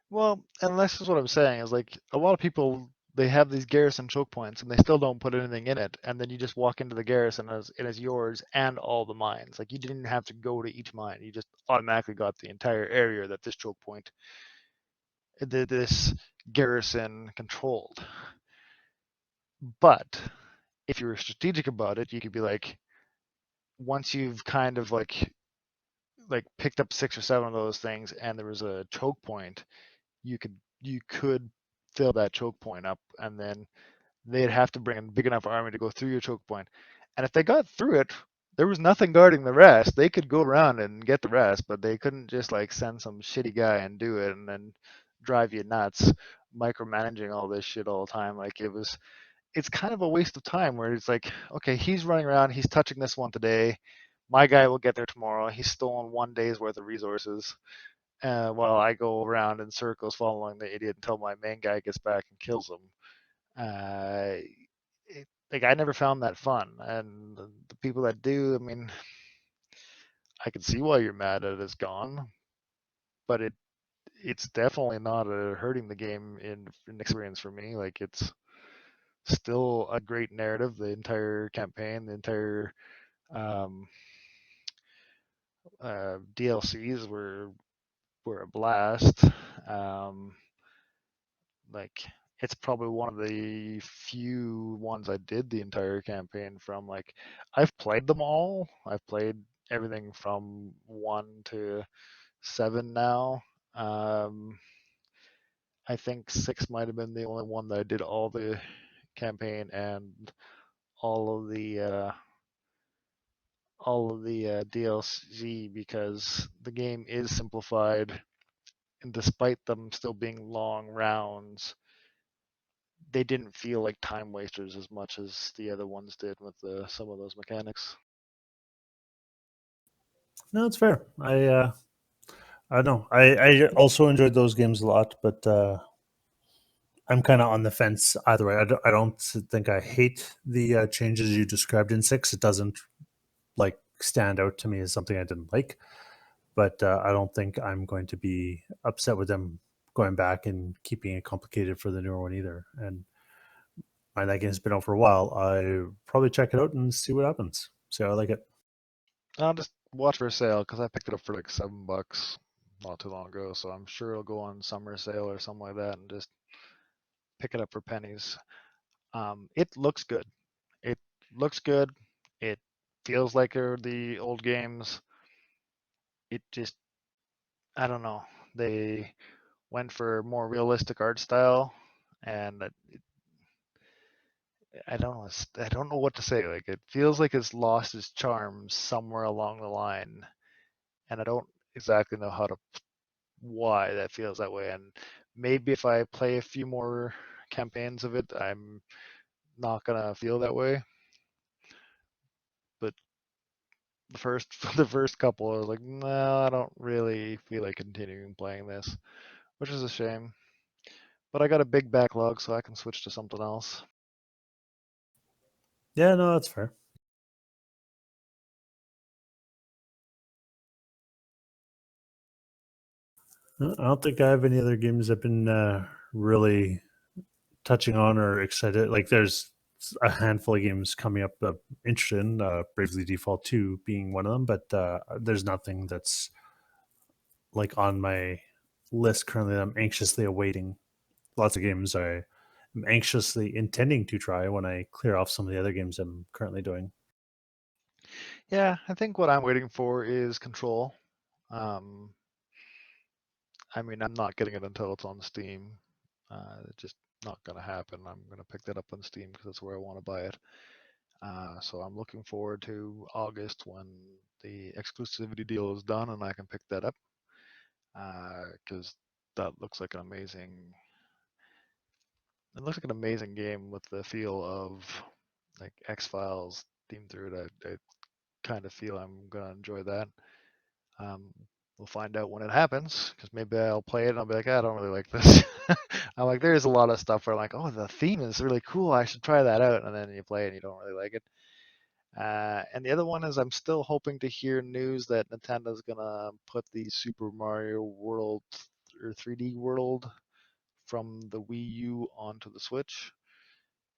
Well, and this is what I'm saying is like a lot of people they have these garrison choke points and they still don't put anything in it, and then you just walk into the garrison as it is yours and all the mines. Like you didn't have to go to each mine; you just automatically got the entire area that this choke point, this garrison controlled. But if you were strategic about it, you could be like, once you've kind of like picked up 6 or 7 of those things, and there was a choke point, you could fill that choke point up, and then they'd have to bring a big enough army to go through your choke point. And if they got through it, there was nothing guarding the rest. They could go around and get the rest, but they couldn't just like send some shitty guy and do it and then drive you nuts, micromanaging all this shit all the time. Like it's kind of a waste of time where it's like, okay, he's running around, he's touching this one today. My guy will get there tomorrow. He's stolen one day's worth of resources. While I go around in circles following the idiot until my main guy gets back and kills him. Uh, like I never found that fun, and the people that do, I mean, I can see why you're mad at it's gone, but it's definitely not hurting the game in experience for me. Like it's still a great narrative. The entire campaign, the entire um, DLCs were a blast. Um, like it's probably one of the few ones I did the entire campaign from. Like I've played them all. I've played everything from 1 to 7 now. Um, I think 6 might have been the only one that I did all the campaign and all of the all of the DLC because the game is simplified, and despite them still being long rounds, they didn't feel like time wasters as much as the other ones did with some of those mechanics. No, it's fair. I don't know. I also enjoyed those games a lot, but I'm kind of on the fence either way. I don't think I hate the changes you described in six. It doesn't like stand out to me as something I didn't like, but I don't think I'm going to be upset with them going back and keeping it complicated for the newer one either. And that game's been out for a while. I probably check it out and see what happens. See how I like it. I'll just watch for a sale because I picked it up for like $7 not too long ago, so I'm sure it'll go on summer sale or something like that, and just pick it up for pennies. It looks good. It looks good. It feels like the old games. It just, I don't know. They went for more realistic art style, and I don't know. I don't know what to say. Like it feels like it's lost its charm somewhere along the line, and I don't exactly know why that feels that way. And maybe if I play a few more campaigns of it, I'm not gonna feel that way. But the first the first couple, I was like, no, I don't really feel like continuing playing this, which is a shame. But I got a big backlog, so I can switch to something else. Yeah, no, that's fair. I don't think I have any other games I've been really touching on or excited. Like, there's a handful of games coming up that I'm interested in. Bravely Default 2 being one of them, but there's nothing that's like on my list currently that I'm anxiously awaiting. Lots of games I am anxiously intending to try when I clear off some of the other games I'm currently doing. Yeah, I think what I'm waiting for is Control. Um, I mean, I'm not getting it until it's on Steam. It's just not gonna happen. I'm gonna pick that up on Steam because that's where I want to buy it. So I'm looking forward to August when the exclusivity deal is done and I can pick that up because that looks like an amazing. It looks like an amazing game with the feel of like X Files themed through it. I kind of feel I'm gonna enjoy that. Um, we'll find out when it happens because maybe I'll play it and I'll be like, I don't really like this. I'm like, there's a lot of stuff where I'm like, oh, the theme is really cool. I should try that out. And then you play it and you don't really like it. And the other one is I'm still hoping to hear news that Nintendo's gonna put the Super Mario World or 3D World from the Wii U onto the Switch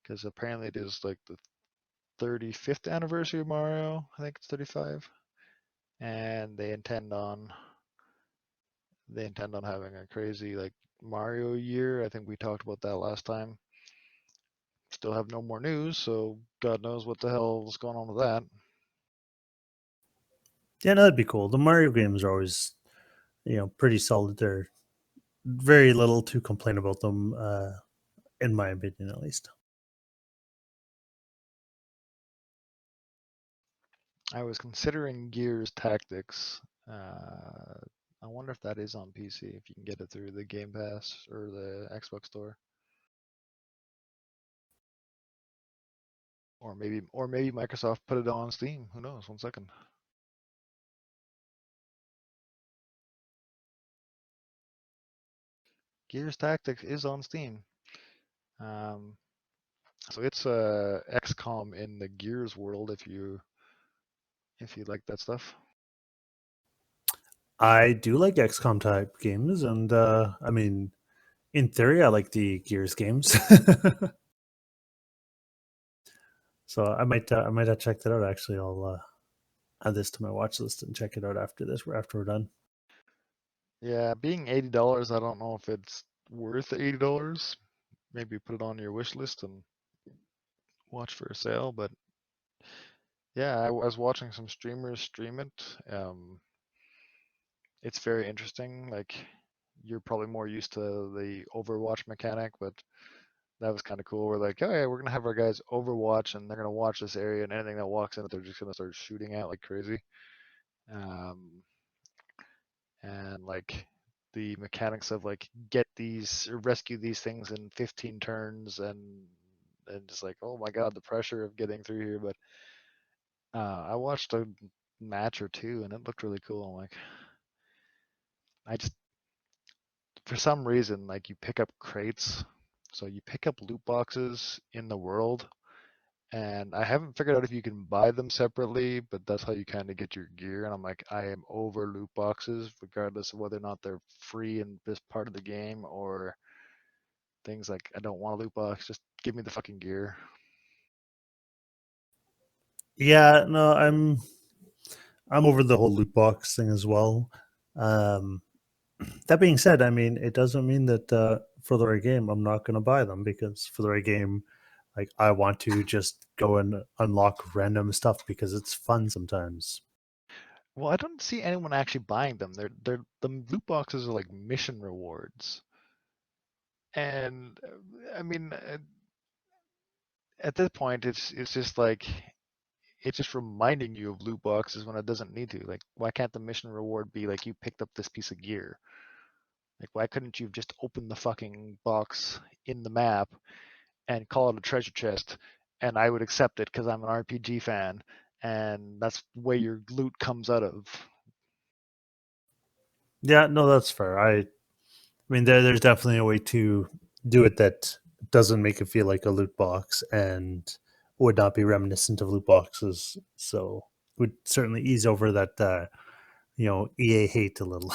because apparently it is like the 35th anniversary of Mario. I think it's 35, and they intend on having a crazy like Mario year. I think we talked about that last time. Still have no more news, so God knows what the hell is going on with that. Yeah, no, that'd be cool. The Mario games are always, pretty solid. They're very little to complain about them, in my opinion, at least. I was considering Gears Tactics. I wonder if that is on PC, if you can get it through the Game Pass or the Xbox Store, or maybe Microsoft put it on Steam. Who knows? 1 second. Gears Tactics is on Steam. Um, so it's XCOM in the Gears world if you like that stuff. I do like XCOM type games, and I mean, in theory, I like the Gears games. So I might check that out. Actually, I'll add this to my watch list and check it out after we're done. Yeah, being $80, I don't know if it's worth $80. Maybe put it on your wish list and watch for a sale. But yeah, I was watching some streamers stream it. It's very interesting. Like you're probably more used to the Overwatch mechanic, but that was kind of cool. We're like, oh yeah, we're gonna have our guys overwatch, and they're gonna watch this area, and anything that walks in it, they're just gonna start shooting at like crazy. Um, and like the mechanics of like get these or rescue these things in 15 turns, and just like, oh my god, the pressure of getting through here. But I watched a match or two, and it looked really cool. I'm like, I just for some reason like you pick up crates, so you pick up loot boxes in the world. And I haven't figured out if you can buy them separately, but that's how you kind of get your gear. And I'm like, I am over loot boxes, regardless of whether or not they're free in this part of the game or things like I don't want a loot box. Just give me the fucking gear. Yeah, no, I'm over the whole loot box thing as well. Um, that being said, I mean, it doesn't mean that for the right game, I'm not going to buy them because for the right game, like I want to just go and unlock random stuff because it's fun sometimes. Well, I don't see anyone actually buying them. They're the loot boxes are like mission rewards, and I mean, at this point, it's just like it's just reminding you of loot boxes when it doesn't need to. Like, why can't the mission reward be like you picked up this piece of gear? Like, why couldn't you have just opened the fucking box in the map and call it a treasure chest? And I would accept it because I'm an RPG fan, and that's where your loot comes out of. Yeah, no, that's fair. I mean, there's definitely a way to do it that doesn't make it feel like a loot box and would not be reminiscent of loot boxes. So would certainly ease over that, EA hate a little.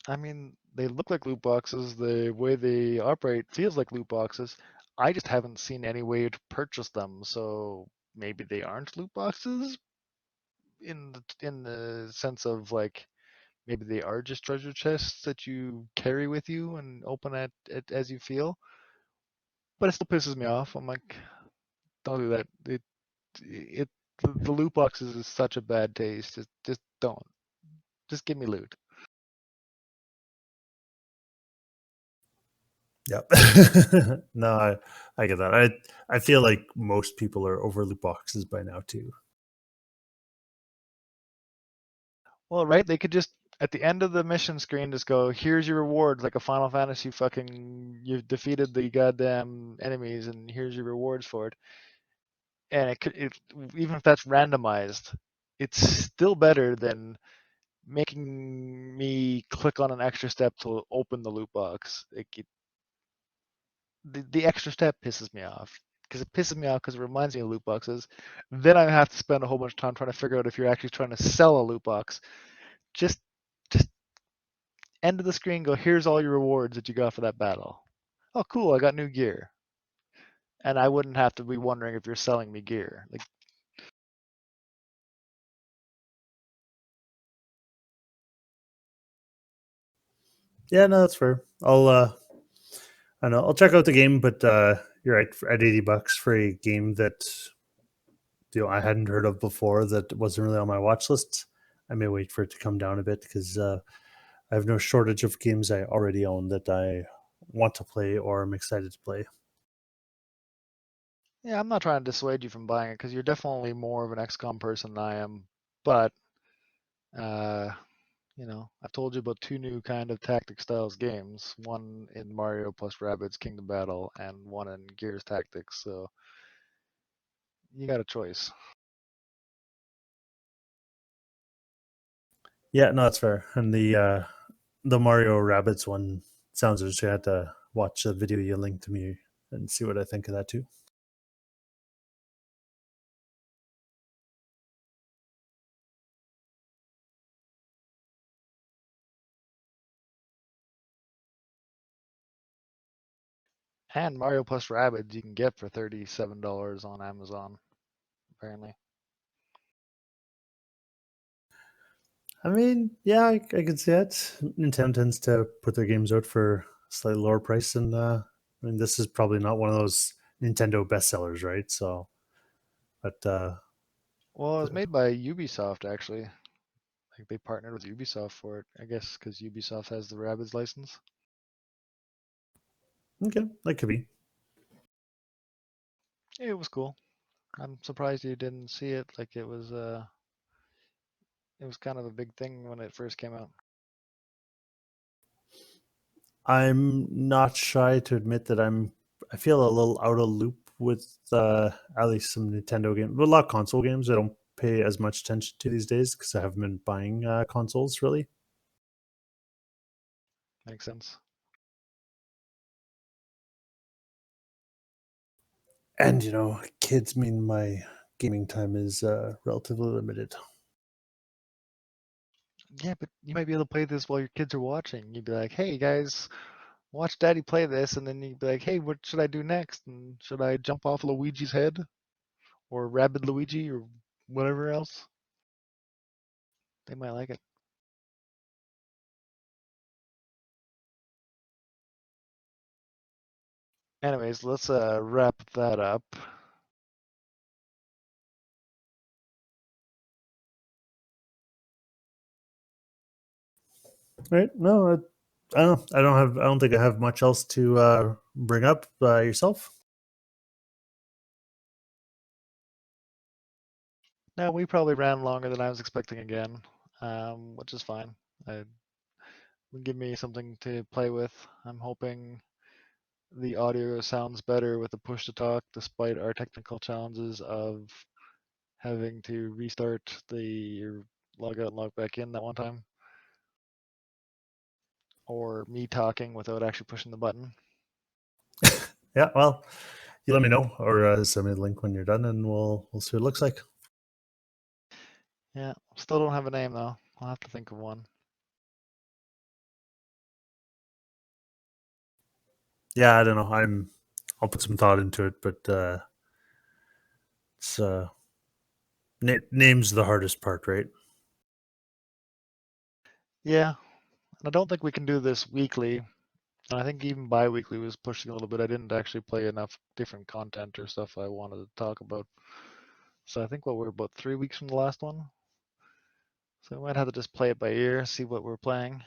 I mean, they look like loot boxes. The way they operate feels like loot boxes. I just haven't seen any way to purchase them, so maybe they aren't loot boxes in the sense of like maybe they are just treasure chests that you carry with you and open at as you feel. But it still pisses me off. I'm like, don't do that. It the loot boxes is such a bad taste. Just don't. Just give me loot. Yep. No, I get that. I feel like most people are over loot boxes by now too. Well, right? They could just at the end of the mission screen just go, here's your rewards, like a Final Fantasy fucking you've defeated the goddamn enemies and here's your rewards for it. And even if that's randomized, it's still better than making me click on an extra step to open the loot box. The extra step pisses me off because it pisses me off because it reminds me of loot boxes. Then I have to spend a whole bunch of time trying to figure out if you're actually trying to sell a loot box. Just, just end of the screen. Go. Here's all your rewards that you got for that battle. Oh, cool! I got new gear, and I wouldn't have to be wondering if you're selling me gear. Like, Yeah, no, that's fair. I know I'll check out the game, but you're right. At $80 for a game that I hadn't heard of before, that wasn't really on my watch list. I may wait for it to come down a bit because I have no shortage of games I already own that I want to play or am excited to play. yeah, I'm not trying to dissuade you from buying it because you're definitely more of an XCOM person than I am. But uh, I've told you about two new kind of tactic styles games, one in Mario plus Rabbids Kingdom Battle and one in Gears Tactics, so you got a choice. Yeah, no, that's fair. And the Mario Rabbits one sounds interesting. I had to watch the video you linked to me and see what I think of that too. And Mario plus Rabbids you can get for $37 on Amazon, apparently. I mean, yeah, I can see it. Nintendo tends to put their games out for a slightly lower price, and I mean, this is probably not one of those Nintendo bestsellers, right? So, but Well, it was made by Ubisoft actually. Like they partnered with Ubisoft for it, I guess, because Ubisoft has the Rabbids license. Okay, that could be. It was cool. I'm surprised you didn't see it. Like it was kind of a big thing when it first came out. I'm not shy to admit that I feel a little out of loop with at least some Nintendo games, but a lot of console games. I don't pay as much attention to these days because I haven't been buying consoles really. Makes sense. And kids mean my gaming time is relatively limited. Yeah, but you might be able to play this while your kids are watching. You'd be like, "Hey guys, watch Daddy play this," and then you'd be like, "Hey, what should I do next? And should I jump off Luigi's head or Rabid Luigi or whatever else?" They might like it. Anyways, let's wrap that up. Right? No, I don't. I don't have. I don't think I have much else to bring up. Yourself? No, we probably ran longer than I was expecting again, which is fine. It will give me something to play with. I'm hoping the audio sounds better with the push to talk, despite our technical challenges of having to restart the log out and log back in that one time, or me talking without actually pushing the button. Yeah. Well, you let me know or send me the link when you're done, and we'll see what it looks like. Yeah, still don't have a name though. I'll have to think of one. Yeah, I don't know. I'll put some thought into it, but it's name's the hardest part, right? Yeah, and I don't think we can do this weekly. And I think even bi-weekly was pushing a little bit. I didn't actually play enough different content or stuff I wanted to talk about. So I think we're about 3 weeks from the last one. So we might have to just play it by ear, see what we're playing.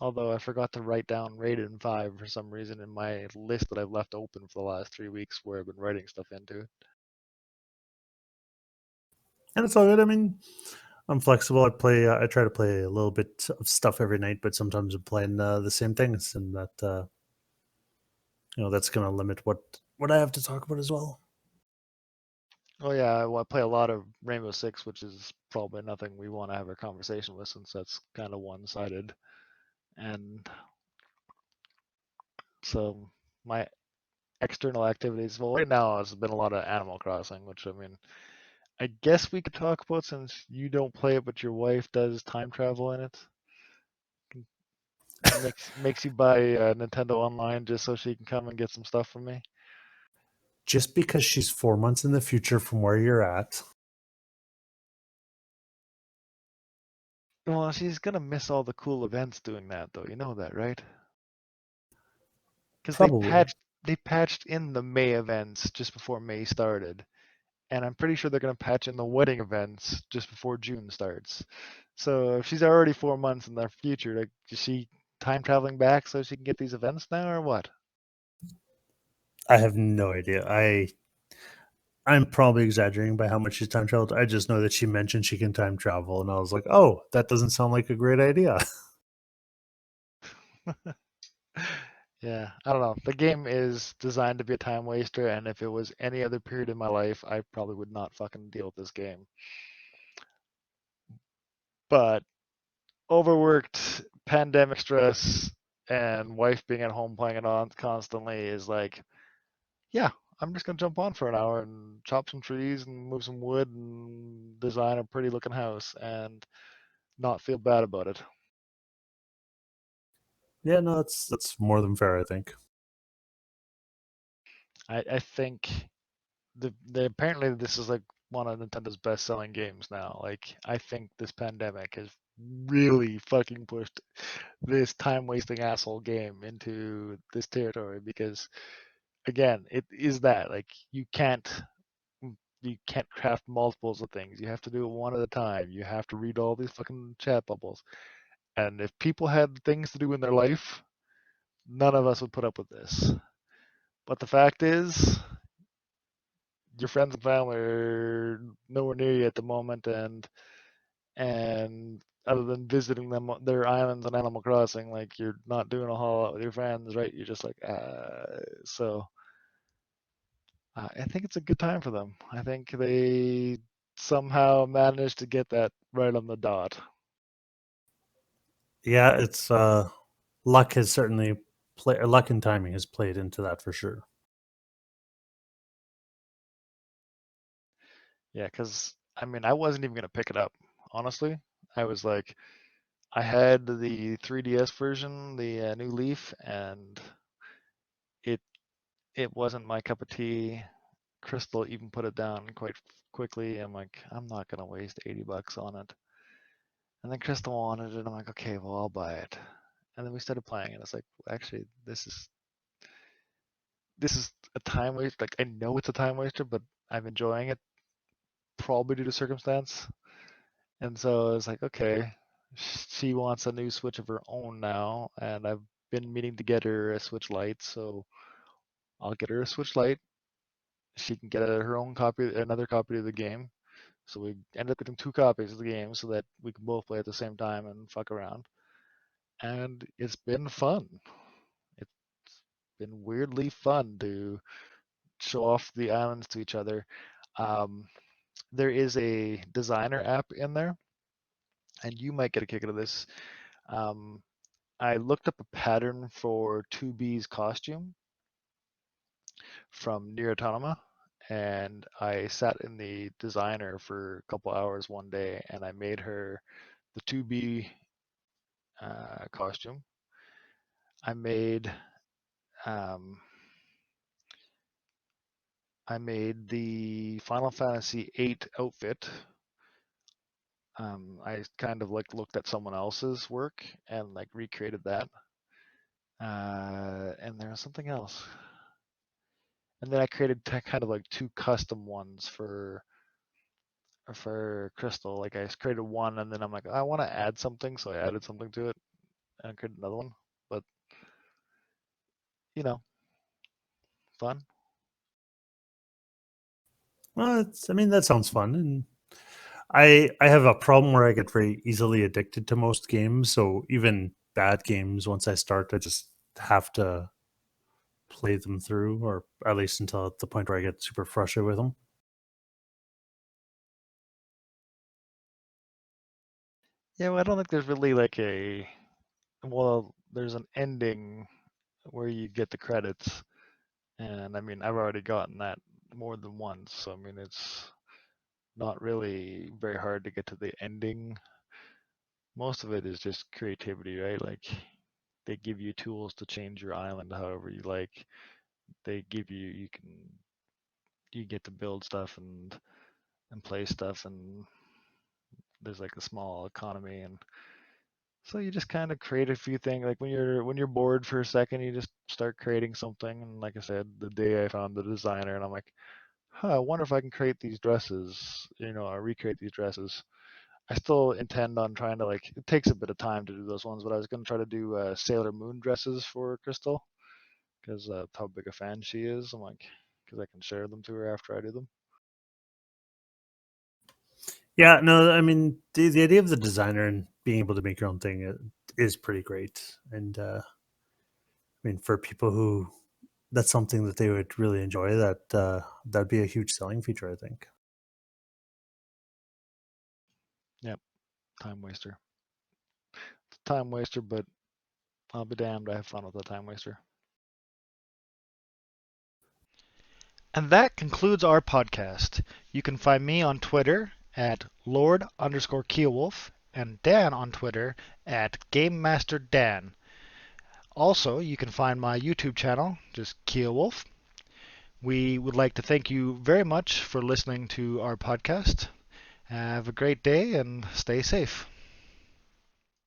Although I forgot to write down Rated in 5 for some reason in my list that I've left open for the last 3 weeks where I've been writing stuff into. And it's all good. I mean, I'm flexible. I play. I try to play a little bit of stuff every night, but sometimes I'm playing the same things, and that that's going to limit what I have to talk about as well. Oh yeah, well, I play a lot of Rainbow Six, which is probably nothing we want to have a conversation with since that's kind of one-sided. And so my external activities, well, right now it's been a lot of Animal Crossing, which I mean, I guess we could talk about since you don't play it, but your wife does time travel in it. Makes you buy Nintendo Online just so she can come and get some stuff from me. Just because she's 4 months in the future from where you're at, Well, she's gonna miss all the cool events doing that, though. You know that, right? Because probably. they patched in the May events just before May started, and I'm pretty sure they're gonna patch in the wedding events just before June starts. So if she's already 4 months in the future, like, is she time traveling back so she can get these events now, or what? I have no idea. I'm probably exaggerating by how much she's time traveled. I just know that she mentioned she can time travel, and I was like, oh, that doesn't sound like a great idea. Yeah, I don't know. The game is designed to be a time waster, and if it was any other period in my life, I probably would not fucking deal with this game. But overworked, pandemic stress, and wife being at home playing it on constantly is like, yeah, I'm just gonna jump on for an hour and chop some trees and move some wood and design a pretty looking house and not feel bad about it. Yeah, no, that's more than fair, I think. I think the apparently this is like one of Nintendo's best selling games now. Like I think this pandemic has really fucking pushed this time wasting asshole game into this territory because again, it is that like you can't craft multiples of things. You have to do it one at a time. You have to read all these fucking chat bubbles. And if people had things to do in their life, none of us would put up with this. But the fact is, your friends and family are nowhere near you at the moment, and other than visiting them their islands on Animal Crossing, like you're not doing a whole lot with your friends, right? You're just like, so I think it's a good time for them. I think they somehow managed to get that right on the dot. Yeah, it's luck has certainly luck and timing has played into that for sure. Yeah, because I mean, I wasn't even gonna pick it up, honestly. I was like, I had the 3DS version, the new Leaf, and it it wasn't my cup of tea. Crystal even put it down quite quickly. I'm like, I'm not gonna waste $80 on it. And then Crystal wanted it. I'm like, okay, well, I'll buy it. And then we started playing, and it's like, actually, this is a time waste. Like, I know it's a time waster, but I'm enjoying it probably due to circumstance. And so it's like, okay, she wants a new Switch of her own now, and I've been meaning to get her a Switch Lite, so I'll get her a Switch Lite. She can get her own copy, another copy of the game. So we ended up getting two copies of the game so that we can both play at the same time and fuck around. And it's been fun. It's been weirdly fun to show off the islands to each other. Um, there is a designer app in there, and you might get a kick out of this. Um, I looked up a pattern for 2B's costume from Near Autonoma, and I sat in the designer for a couple hours one day, and I made her the 2B costume. I made um, I made the Final Fantasy VIII outfit. I kind of like looked at someone else's work and like recreated that. And there was something else. And then I created kind of like two custom ones for Crystal. Like I created one, and then I'm like, I want to add something, so I added something to it and created another one. But you know, fun. Well, I mean, that sounds fun, and I have a problem where I get very easily addicted to most games. So even bad games, once I start, I just have to play them through, or at least until the point where I get super frustrated with them. Yeah, well, I don't think there's really like well, there's an ending where you get the credits, and I mean, I've already gotten that more than once. So I mean, it's not really very hard to get to the ending. Most of it is just creativity, right? Like they give you tools to change your island however you like. They give you you get to build stuff and play stuff, and there's like a small economy, and so you just kind of create a few things. Like when you're bored for a second, you just start creating something. And like I said, the day I found the designer, and I'm like, huh, I wonder if I can create these dresses, or recreate these dresses. I still intend on trying to, like, it takes a bit of time to do those ones, but I was going to try to do Sailor Moon dresses for Crystal because how big a fan she is. I'm like, because I can share them to her after I do them. Yeah, no, I mean the idea of the designer and being able to make your own thing is pretty great, and I mean for people who that's something that they would really enjoy. That'd be a huge selling feature, I think. Yep, time waster. It's a time waster, but I'll be damned. I have fun with the time waster. And that concludes our podcast. You can find me on Twitter at Lord_Keowolf and Dan on Twitter at Game Master Dan. Also, you can find my YouTube channel, just Keowolf. We would like to thank you very much for listening to our podcast. Have a great day and stay safe.